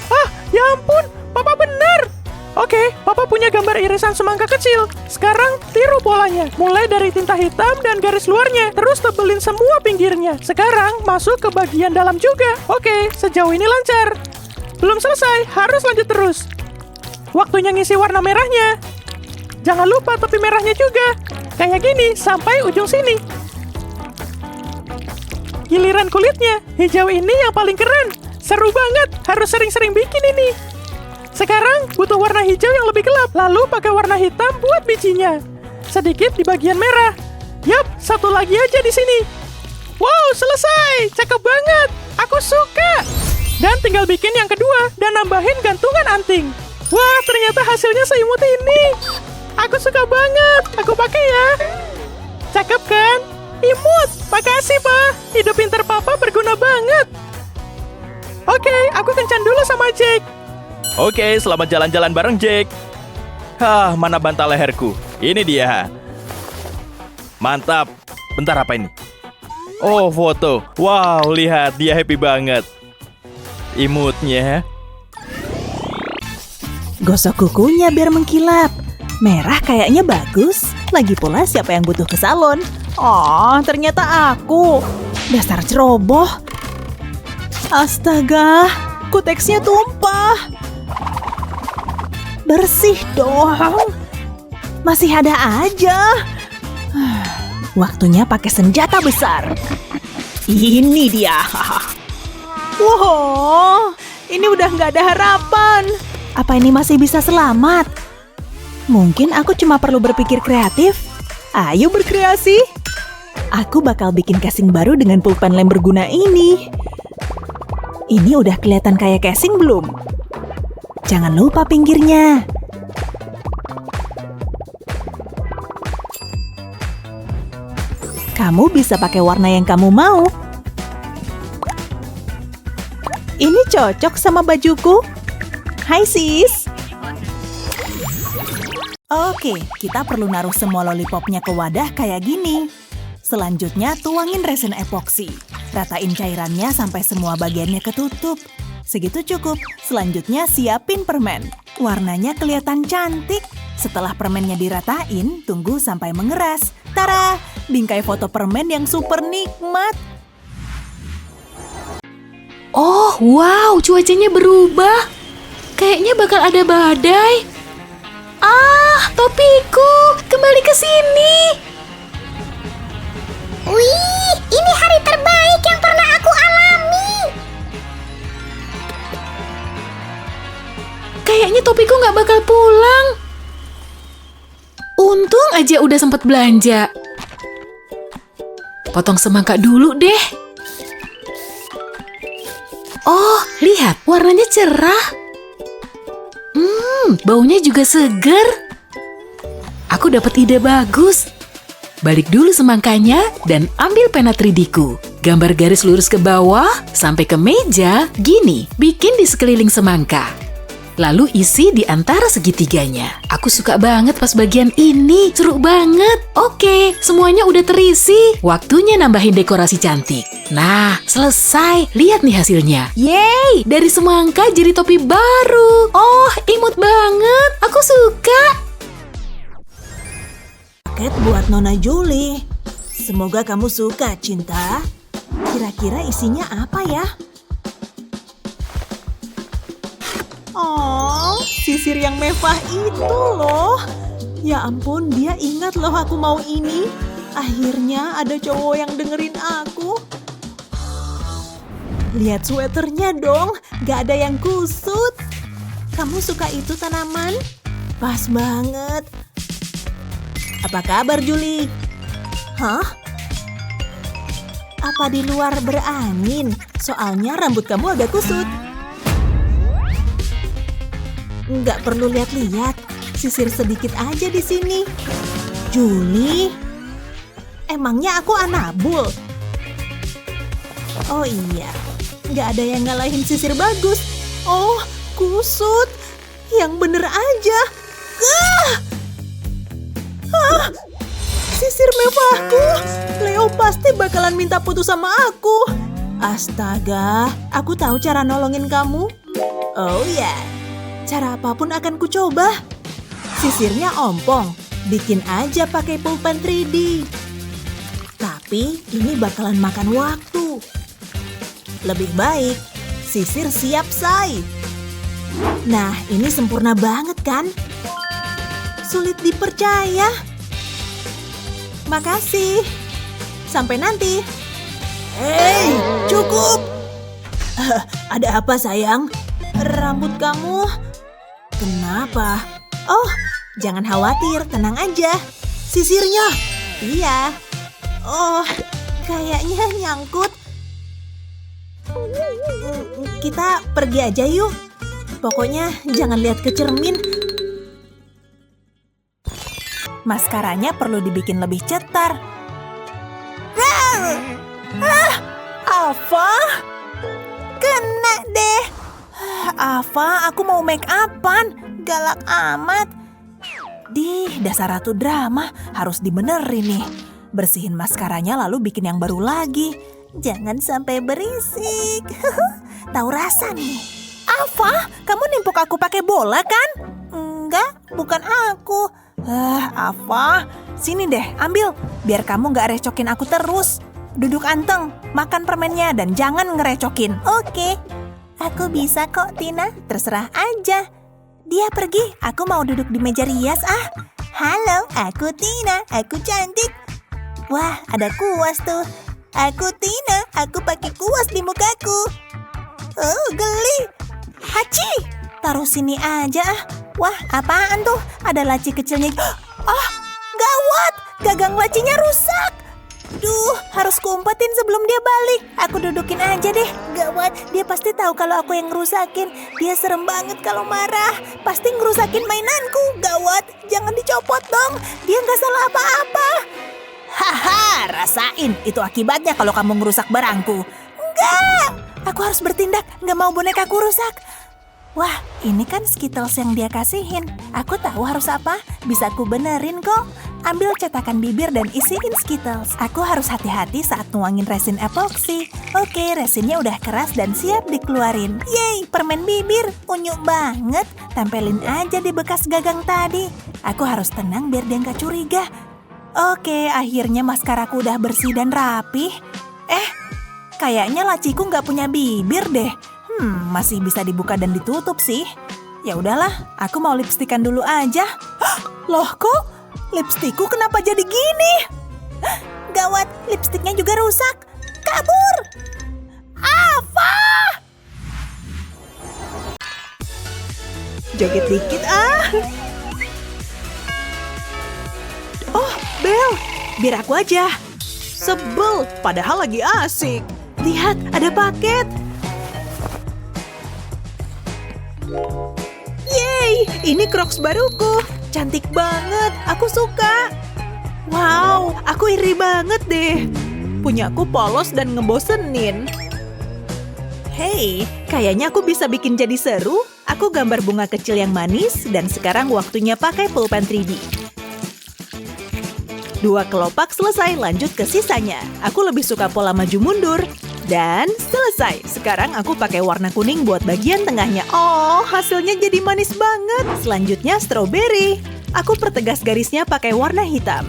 Ah, ya ampun. Papa benar. Oke, Papa punya gambar irisan semangka kecil. Sekarang tiru polanya. Mulai dari tinta hitam dan garis luarnya. Terus tebelin semua pinggirnya. Sekarang masuk ke bagian dalam juga. Oke, sejauh ini lancar. Belum selesai, harus lanjut terus. Waktunya ngisi warna merahnya. Jangan lupa topi merahnya juga. Kayak gini, sampai ujung sini. Giliran kulitnya, hijau ini yang paling keren. Seru banget, harus sering-sering bikin ini. Sekarang butuh warna hijau yang lebih gelap, lalu pakai warna hitam buat bijinya. Sedikit di bagian merah. Yap, satu lagi aja di sini. Wow, selesai. Cakep banget. Aku suka. Dan tinggal bikin yang kedua dan nambahin gantungan anting. Wah, ternyata hasilnya seimut ini. Aku suka banget. Aku pakai ya. Cakep kan? Imut. Makasih, Pak. Ide pintar Papa berguna banget. Oke, aku kencan dulu sama Jake. Oke, selamat jalan-jalan bareng Jake. Mana bantal leherku? Ini dia. Mantap. Bentar, apa ini? Oh, foto. Wow, lihat, dia happy banget. Imutnya. Gosok kukunya biar mengkilap. Merah kayaknya bagus. Lagi pula siapa yang butuh ke salon? Oh, ternyata aku. Dasar ceroboh. Astaga, kuteksnya tumpah. Bersih dong. Masih ada aja. Waktunya pakai senjata besar. Ini dia. Wow, ini udah nggak ada harapan. Apa ini masih bisa selamat? Mungkin aku cuma perlu berpikir kreatif. Ayo berkreasi. Aku bakal bikin casing baru dengan pulpen lem berguna ini. Ini udah kelihatan kayak casing belum? Jangan lupa pinggirnya. Kamu bisa pakai warna yang kamu mau. Ini cocok sama bajuku. Hai sis. Oke, kita perlu naruh semua lollipopnya ke wadah kayak gini. Selanjutnya tuangin resin epoksi. Ratain cairannya sampai semua bagiannya ketutup. Segitu cukup. Selanjutnya siapin permen. Warnanya kelihatan cantik. Setelah permennya diratain, tunggu sampai mengeras. Tara, bingkai foto permen yang super nikmat. Oh, wow, cuacanya berubah. Kayaknya bakal ada badai. Ah, topiku, kembali ke sini. Wih, ini hari terbaik yang pernah aku alami. Kayaknya topiku nggak bakal pulang. Untung aja udah sempat belanja. Potong semangka dulu deh. Oh, lihat, warnanya cerah. Baunya juga seger. Aku dapat ide bagus. Balik dulu semangkanya dan ambil pena 3D-ku. Gambar garis lurus ke bawah sampai ke meja. Gini, bikin di sekeliling semangka. Lalu isi di antara segitiganya. Aku suka banget pas bagian ini. Seru banget. Oke, semuanya udah terisi. Waktunya nambahin dekorasi cantik. Nah, selesai. Lihat nih hasilnya. Yeay, dari semangka jadi topi baru. Oh, imut banget. Aku suka. Paket buat Nona Julie. Semoga kamu suka, cinta. Kira-kira isinya apa ya? Oh, sisir yang mewah itu loh. Ya ampun, dia ingat loh aku mau ini. Akhirnya ada cowok yang dengerin aku. Lihat sweaternya dong, gak ada yang kusut. Kamu suka itu tanaman? Pas banget. Apa kabar, Julie? Hah? Apa di luar berangin? Soalnya rambut kamu agak kusut. Nggak perlu lihat-lihat, sisir sedikit aja di sini. Julie, emangnya aku Anabul? Oh iya, nggak ada yang ngalahin sisir bagus. Oh, kusut. Yang bener aja. Sisir mewahku. Leo pasti bakalan minta putus sama aku. Astaga, aku tahu cara nolongin kamu. Oh ya, cara apapun akan kucoba. Sisirnya ompong, bikin aja pakai pulpen 3D. Tapi ini bakalan makan waktu. Lebih baik, sisir siap say. Nah, ini sempurna banget kan? Sulit dipercaya. Makasih. Sampai nanti. Hei, cukup. Ada apa sayang? Rambut kamu. Kenapa? Oh, jangan khawatir, tenang aja. Sisirnya. Iya. Oh, kayaknya nyangkut. Kita pergi aja yuk. Pokoknya jangan lihat ke cermin. Maskaranya perlu dibikin lebih cetar. Alfa? Kena deh. Alfa, aku mau make upan. Galak amat. Dasar ratu drama. Harus dibenerin nih. Bersihin maskaranya lalu bikin yang baru lagi. Jangan sampai berisik. Tahu rasa nih. Alfa, kamu nimpuk aku pakai bola kan? Enggak, bukan aku. Alfa, sini deh, ambil. Biar kamu gak recokin aku terus. Duduk anteng, makan permennya dan jangan ngerecokin. Oke. Aku bisa kok, Tina. Terserah aja. Dia pergi, aku mau duduk di meja rias ah. Halo, aku Tina, aku cantik. Wah, ada kuas tuh. Aku Tina, aku pakai kuas di mukaku. Oh, geli. Haci, taruh sini aja ah. Wah, apaan tuh? Ada laci kecilnya. Ah, gawat, gagang lacinya rusak. Duh, harus kuumpetin sebelum dia balik. Aku dudukin aja deh. Gawat, dia pasti tahu kalau aku yang ngerusakin. Dia serem banget kalau marah. Pasti ngerusakin mainanku. Gawat, jangan dicopot dong. Dia nggak salah apa-apa. Haha, rasain. Itu akibatnya kalau kamu ngerusak barangku. Enggak, aku harus bertindak. Nggak mau bonekaku rusak. Wah, ini kan Skittles yang dia kasihin. Aku tahu harus apa. Bisa aku benerin kok. Ambil cetakan bibir dan isiin Skittles. Aku harus hati-hati saat nuangin resin epoksi. Oke, resinnya udah keras dan siap dikeluarin. Yeay, permen bibir. Unyu banget. Tempelin aja di bekas gagang tadi. Aku harus tenang biar dia nggak curiga. Oke, akhirnya maskaraku udah bersih dan rapih. Kayaknya laciku nggak punya bibir deh. Masih bisa dibuka dan ditutup sih. Ya udahlah, aku mau lipstikan dulu aja. Loh kok? Lipstikku kenapa jadi gini? Gawat, lipstiknya juga rusak. Kabur! Apa? Joget dikit ah. Oh, Bel, biar aku aja. Sebel, padahal lagi asik. Lihat, ada paket. Yeay, ini Crocs baruku. Cantik banget, aku suka. Wow, aku iri banget deh. Punyaku polos dan ngebosenin. Hey, kayaknya aku bisa bikin jadi seru. Aku gambar bunga kecil yang manis dan sekarang waktunya pakai pulpen 3D. 2 kelopak selesai, lanjut ke sisanya. Aku lebih suka pola maju mundur. Dan selesai. Sekarang aku pakai warna kuning buat bagian tengahnya. Oh, hasilnya jadi manis banget. Selanjutnya strawberry. Aku pertegas garisnya pakai warna hitam.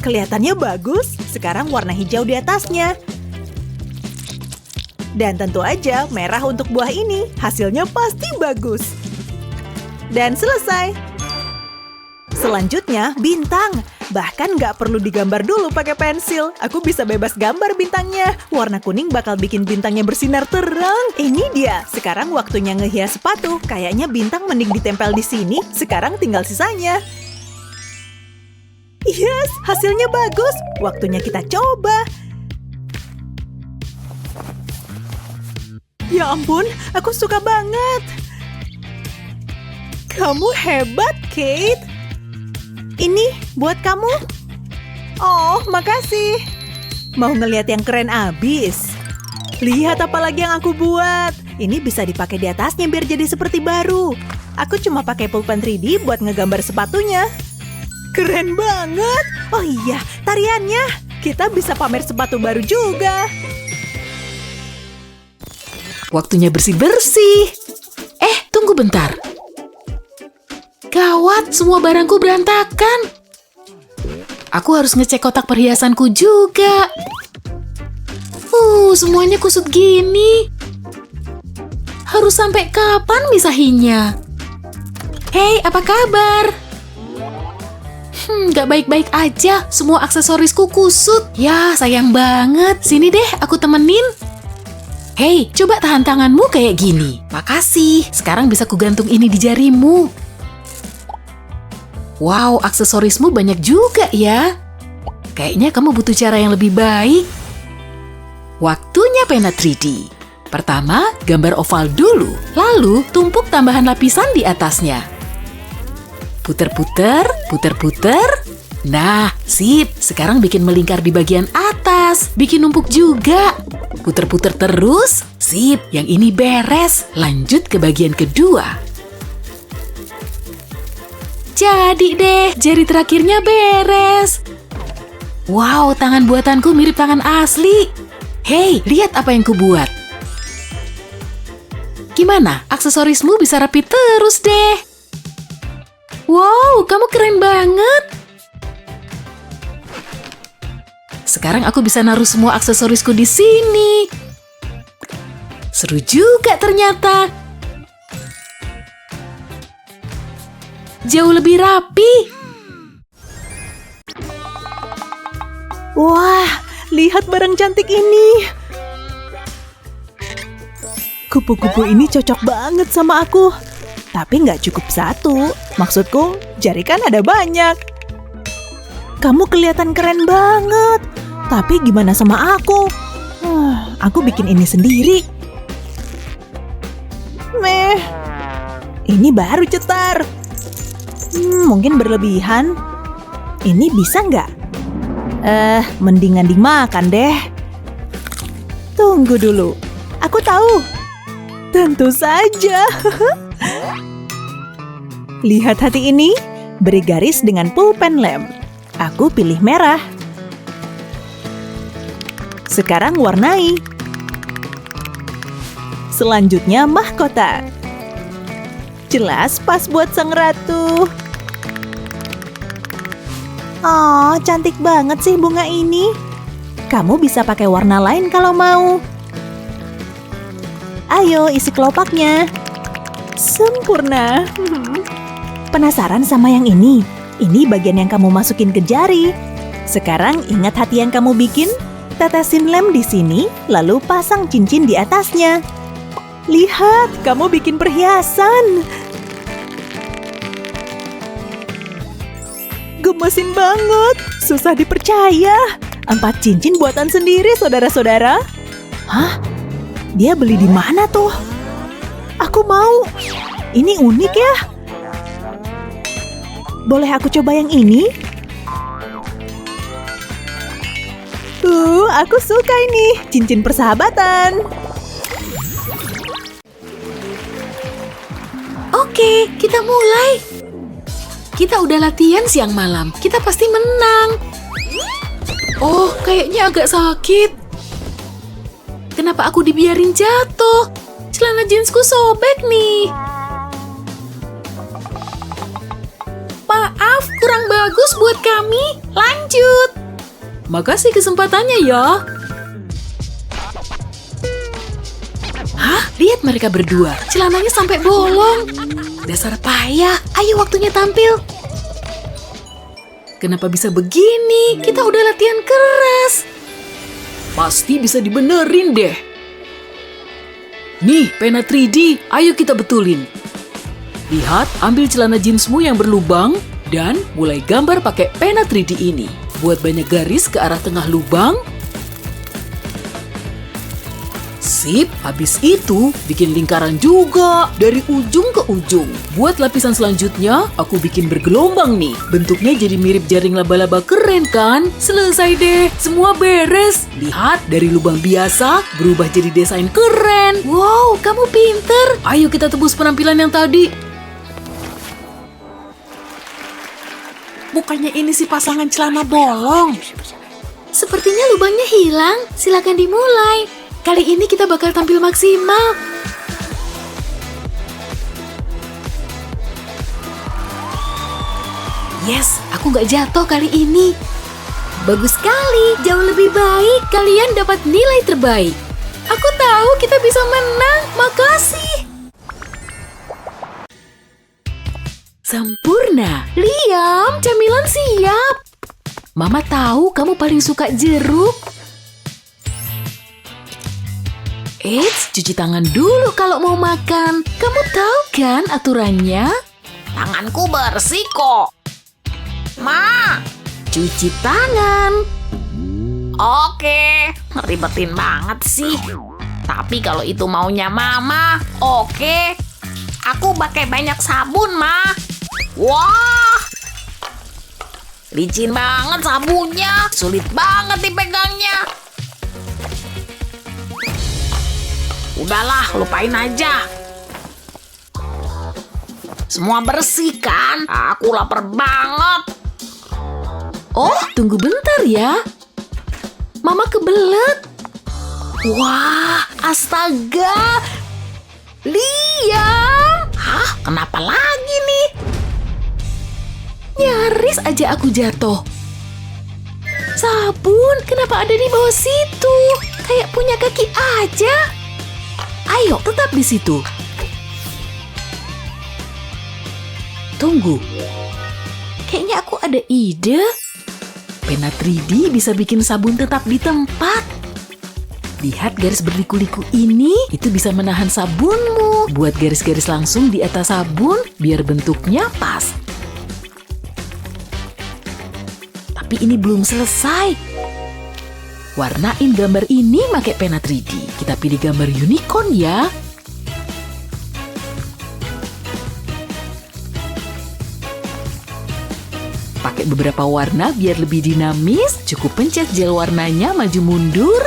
Kelihatannya bagus. Sekarang warna hijau di atasnya. Dan tentu aja merah untuk buah ini. Hasilnya pasti bagus. Dan selesai. Selanjutnya, bintang. Bahkan nggak perlu digambar dulu pakai pensil. Aku bisa bebas gambar bintangnya. Warna kuning bakal bikin bintangnya bersinar terang. Ini dia. Sekarang waktunya ngehias sepatu. Kayaknya bintang mending ditempel di sini. Sekarang tinggal sisanya. Yes, hasilnya bagus. Waktunya kita coba. Ya ampun, aku suka banget. Kamu hebat, Kate. Ini buat kamu. Oh, makasih. Mau ngeliat yang keren abis? Lihat apa lagi yang aku buat. Ini bisa dipakai di atasnya biar jadi seperti baru. Aku cuma pakai pulpen 3D buat ngegambar sepatunya. Keren banget. Oh iya, tariannya. Kita bisa pamer sepatu baru juga. Waktunya bersih-bersih. Tunggu bentar. Gawat, semua barangku berantakan. Aku harus ngecek kotak perhiasanku juga. Semuanya kusut gini. Harus sampai kapan misahinya? Hei, apa kabar? Gak baik-baik aja. Semua aksesorisku kusut. Ya, sayang banget. Sini deh, aku temenin. Hei, coba tahan tanganmu kayak gini. Makasih, sekarang bisa kugantung ini di jarimu. Wow, aksesorismu banyak juga ya. Kayaknya kamu butuh cara yang lebih baik. Waktunya pena 3D. Pertama, gambar oval dulu. Lalu, tumpuk tambahan lapisan di atasnya. Puter-puter, puter-puter. Nah, sip. Sekarang bikin melingkar di bagian atas. Bikin numpuk juga. Puter-puter terus. Sip, yang ini beres. Lanjut ke bagian kedua. Jadi deh, jari terakhirnya beres. Wow, tangan buatanku mirip tangan asli. Hei, lihat apa yang kubuat. Gimana? Aksesorismu bisa rapi terus deh. Wow, kamu keren banget. Sekarang aku bisa naruh semua aksesorisku di sini. Seru juga ternyata. Jauh lebih rapi. Wah, lihat barang cantik ini. Kupu-kupu ini cocok banget sama aku. Tapi nggak cukup satu. Maksudku, jari kan ada banyak. Kamu kelihatan keren banget. Tapi gimana sama aku? Aku bikin ini sendiri. Ini baru cetar. Mungkin berlebihan. Ini bisa nggak? Mendingan dimakan deh. Tunggu dulu. Aku tahu. Tentu saja. Lihat hati ini. Beri garis dengan pulpen lem. Aku pilih merah. Sekarang warnai. Selanjutnya mahkota. Jelas pas buat sang ratu. Oh, cantik banget sih bunga ini. Kamu bisa pakai warna lain kalau mau. Ayo isi kelopaknya. Sempurna. Penasaran sama yang ini? Ini bagian yang kamu masukin ke jari. Sekarang ingat hati yang kamu bikin? Tetesin lem di sini, lalu pasang cincin di atasnya. Lihat, kamu bikin perhiasan. Gemesin banget, susah dipercaya. 4 cincin buatan sendiri, saudara-saudara. Hah? Dia beli di mana tuh? Aku mau. Ini unik ya. Boleh aku coba yang ini? Aku suka ini. Cincin persahabatan. Oke, kita mulai. Kita udah latihan siang malam. Kita pasti menang. Oh, kayaknya agak sakit. Kenapa aku dibiarin jatuh? Celana jeansku sobek nih. Maaf, kurang bagus buat kami. Lanjut. Makasih kesempatannya ya. Hah? Lihat mereka berdua, celananya sampai bolong. Dasar payah, ayo waktunya tampil. Kenapa bisa begini? Kita udah latihan keras. Pasti bisa dibenerin deh. Nih, pena 3D, ayo kita betulin. Lihat, ambil celana jeansmu yang berlubang dan mulai gambar pakai pena 3D ini. Buat banyak garis ke arah tengah lubang. Sip, habis itu bikin lingkaran juga dari ujung ke ujung. Buat lapisan selanjutnya, aku bikin bergelombang nih. Bentuknya jadi mirip jaring laba-laba, keren kan? Selesai deh, semua beres. Lihat, dari lubang biasa berubah jadi desain keren. Wow, kamu pinter. Ayo kita tebus penampilan yang tadi. Bukannya ini si pasangan celana bolong? Sepertinya lubangnya hilang. Silakan dimulai. Kali ini kita bakal tampil maksimal. Yes, aku nggak jatuh kali ini. Bagus sekali, jauh lebih baik. Kalian dapat nilai terbaik. Aku tahu kita bisa menang. Makasih. Sempurna. Liam, camilan siap. Mama tahu kamu paling suka jeruk. Eits, cuci tangan dulu kalau mau makan. Kamu tahu kan aturannya? Tanganku bersih kok. Ma, Cuci tangan. oke. Ribetin banget sih. Tapi kalau itu maunya Mama, oke. Aku pakai banyak sabun, Ma. Wah, licin banget sabunnya. Sulit banget dipegangnya. Udahlah, lupain aja. Semua bersih kan? Aku lapar banget. Oh, tunggu bentar ya. Mama kebelet. Wah, astaga. Liam. Hah? Kenapa lagi nih? Nyaris aja aku jatuh. Sabun, kenapa ada di bawah situ? Kayak punya kaki aja. Ayo, tetap di situ. Tunggu. Kayaknya aku ada ide. Pena 3D bisa bikin sabun tetap di tempat. Lihat garis berliku-liku ini, itu bisa menahan sabunmu. Buat garis-garis langsung di atas sabun, biar bentuknya pas. Tapi ini belum selesai. Warnain gambar ini pakai pena 3D. Kita pilih gambar unicorn ya. Pakai beberapa warna biar lebih dinamis. Cukup pencet gel warnanya maju mundur.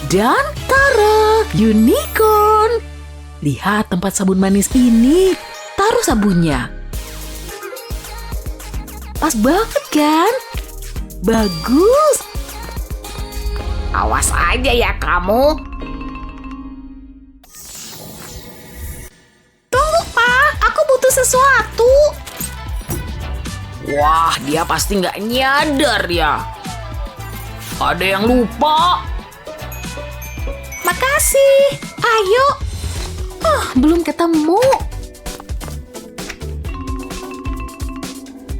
Dan tara, unicorn. Lihat tempat sabun manis ini. Taruh sabunnya. Pas banget kan? Bagus. Awas aja ya kamu. Tunggu, Pak. Aku butuh sesuatu. Wah, dia pasti nggak nyadar ya. Ada yang lupa. Makasih. Ayo. Belum ketemu.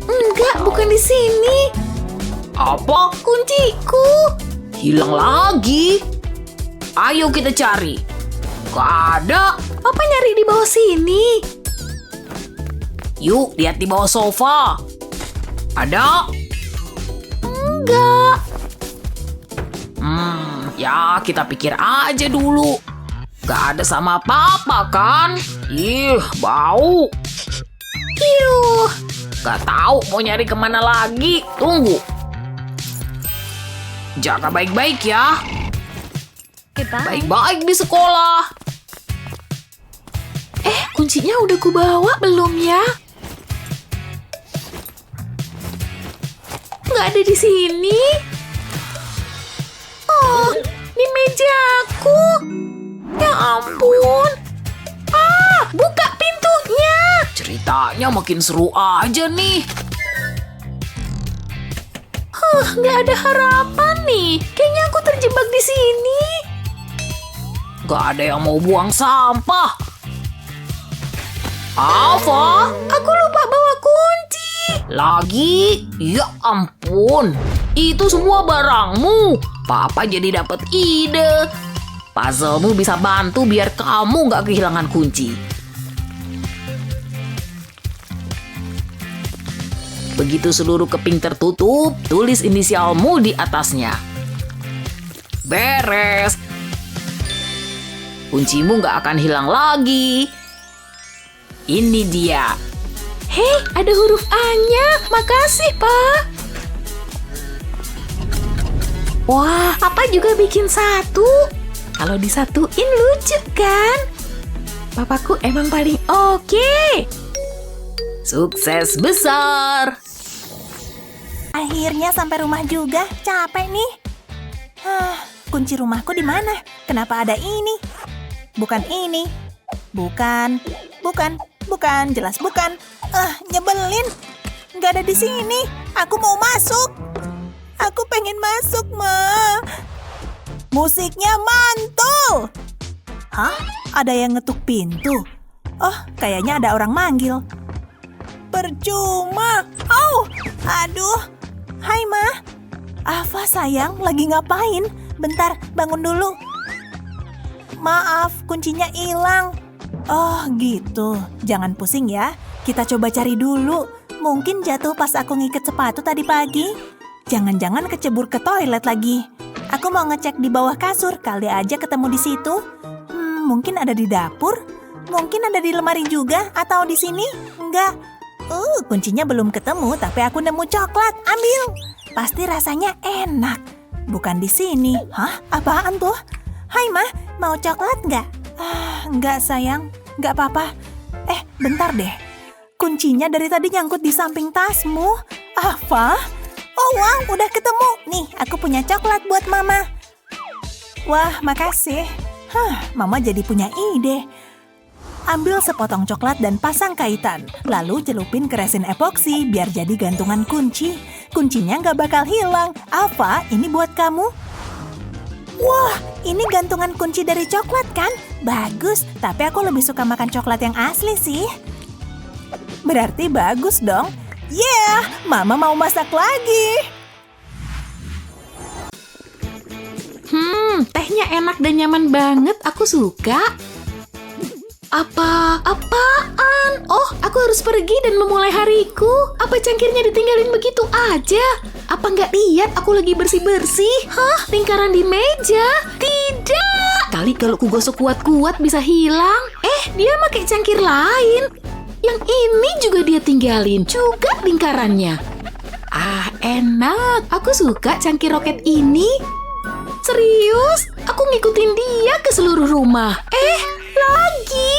Enggak, bukan di sini. Apa? Kunciku. Hilang lagi. Ayo kita cari. Gak ada. Papa nyari di bawah sini. Yuk, lihat di bawah sofa. Ada? Enggak. Ya kita pikir aja dulu. Gak ada sama papa kan? Ih, bau. Yuh. Gak tahu mau nyari kemana lagi. Tunggu. Jaga baik-baik ya. Baik-baik di sekolah. Kuncinya udah kubawa belum ya? Nggak ada di sini. Oh, di mejaku. Ya ampun. Buka pintunya. Ceritanya makin seru aja nih. Nggak ada harapan nih. Kayaknya aku terjebak di sini. Gak ada yang mau buang sampah. Alfa, Aku lupa bawa kunci. lagi? Ya ampun, itu semua barangmu. Papa jadi dapat ide. Puzzlemu bisa bantu biar kamu nggak kehilangan kunci. Begitu seluruh keping tertutup, tulis inisialmu di atasnya. Beres. Kuncimu nggak akan hilang lagi. Ini dia. Hei, ada huruf A-nya. Makasih, Pak. Wah, Papa juga bikin satu. Kalau disatuin lucu kan? Papaku emang paling oke. Sukses besar. Akhirnya sampai rumah juga. Capek nih. Kunci rumahku di mana? Kenapa ada ini? Bukan ini. Bukan. Jelas bukan. Nyebelin. Nggak ada di sini. Aku mau masuk. Aku pengen masuk, Ma. Musiknya mantul. Hah? Ada yang ngetuk pintu. Oh, kayaknya ada orang manggil. Percuma. Aduh. Hai, Ma. Ava, sayang, lagi ngapain? Bentar, bangun dulu. Maaf, kuncinya hilang. Oh, gitu. Jangan pusing ya. Kita coba cari dulu. Mungkin jatuh pas aku ngikat sepatu tadi pagi. Jangan-jangan kecebur ke toilet lagi. Aku mau ngecek di bawah kasur, kali aja ketemu di situ. Mungkin ada di dapur. Mungkin ada di lemari juga, atau di sini. Enggak. Kuncinya belum ketemu, tapi aku nemu coklat. Ambil. Pasti rasanya enak. Bukan di sini. Hah? Apaan tuh? Hai, Ma. Mau coklat nggak? Nggak, sayang. Nggak apa-apa. Bentar deh. Kuncinya dari tadi nyangkut di samping tasmu. Ava? Oh, wow. Udah ketemu. Nih, aku punya coklat buat Mama. Wah, makasih. Mama jadi punya ide. Ambil sepotong coklat dan pasang kaitan. Lalu celupin ke resin epoksi biar jadi gantungan kunci. Kuncinya nggak bakal hilang. Ava, ini buat kamu. Wah, ini gantungan kunci dari coklat kan? Bagus, tapi aku lebih suka makan coklat yang asli sih. Berarti bagus dong. Yeah, Mama mau masak lagi. Tehnya enak dan nyaman banget. Aku suka. Apaan? Oh, aku harus pergi dan memulai hariku. Apa cangkirnya ditinggalin begitu aja? Apa nggak lihat aku lagi bersih-bersih? Hah? Lingkaran di meja? Tidak! Kali kalau ku gosok kuat-kuat bisa hilang. Dia pakai cangkir lain. Yang ini juga dia tinggalin. Juga lingkarannya. Enak. Aku suka cangkir roket ini. Serius? Aku ngikutin dia ke seluruh rumah. Lagi?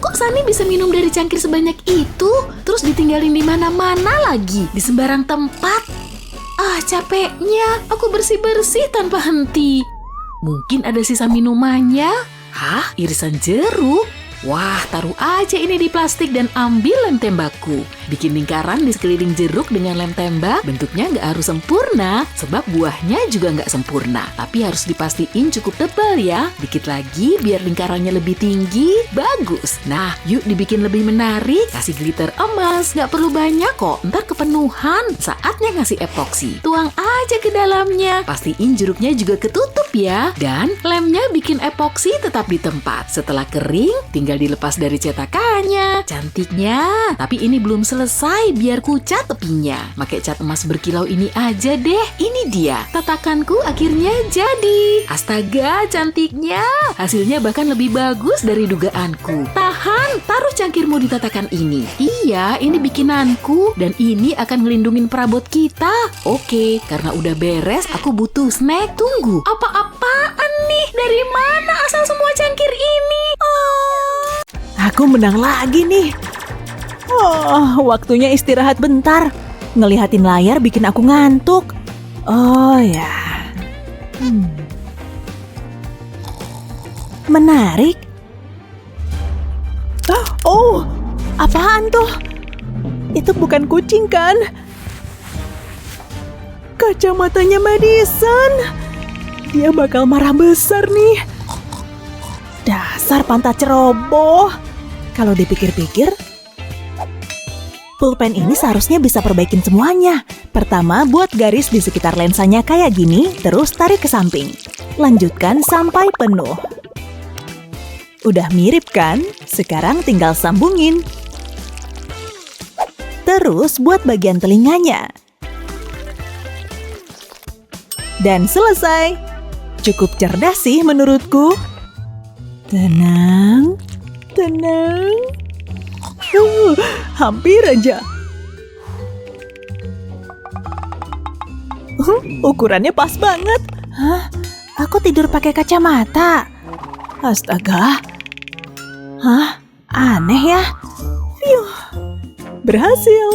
Kok Sunny bisa minum dari cangkir sebanyak itu? Terus ditinggalin di mana-mana lagi? Di sembarang tempat? Capeknya. Aku bersih-bersih tanpa henti. Mungkin ada sisa minumannya? Hah? Irisan jeruk? Wah, taruh aja ini di plastik dan ambil lem tembakku. Bikin lingkaran di sekeliling jeruk dengan lem tembak. Bentuknya nggak harus sempurna, sebab buahnya juga nggak sempurna. Tapi harus dipastiin cukup tebal ya. Dikit lagi biar lingkarannya lebih tinggi. Bagus. Nah, yuk dibikin lebih menarik. Kasih glitter emas. Nggak perlu banyak kok, ntar kepenuhan. Saatnya ngasih epoksi. Tuang aja ke dalamnya. Pastiin jeruknya juga ketutup ya. Dan lemnya bikin epoksi tetap di tempat. Setelah kering, tinggal dilepas dari cetakannya. Cantiknya. Tapi ini belum selesai, biar ku cat tepinya. Pakai cat emas berkilau ini aja deh. Ini dia. Tatakanku akhirnya jadi. Astaga, cantiknya. Hasilnya bahkan lebih bagus dari dugaanku. Tahan, taruh cangkirmu di tatakan ini. Iya, ini bikinanku. Dan ini akan ngelindungin perabot kita. Oke, karena udah beres, aku butuh snack. Tunggu, apa-apaan nih? Dari mana asal semua cangkir ini? Aku menang lagi nih. Waktunya istirahat bentar. Ngelihatin layar bikin aku ngantuk. Oh ya. Menarik. Oh, apaan tuh? Itu bukan kucing kan? Kacamatanya Madison. Dia bakal marah besar nih. Dasar pantat ceroboh. Kalau dipikir-pikir, pulpen ini seharusnya bisa perbaikin semuanya. Pertama, buat garis di sekitar lensanya kayak gini, terus tarik ke samping. Lanjutkan sampai penuh. Udah mirip kan? Sekarang tinggal sambungin. Terus buat bagian telinganya. Dan selesai. Cukup cerdas sih menurutku. Tenang, tenang. Hampir aja. Ukurannya pas banget. Hah? Aku tidur pakai kacamata. Astaga. Hah? Aneh ya. Berhasil.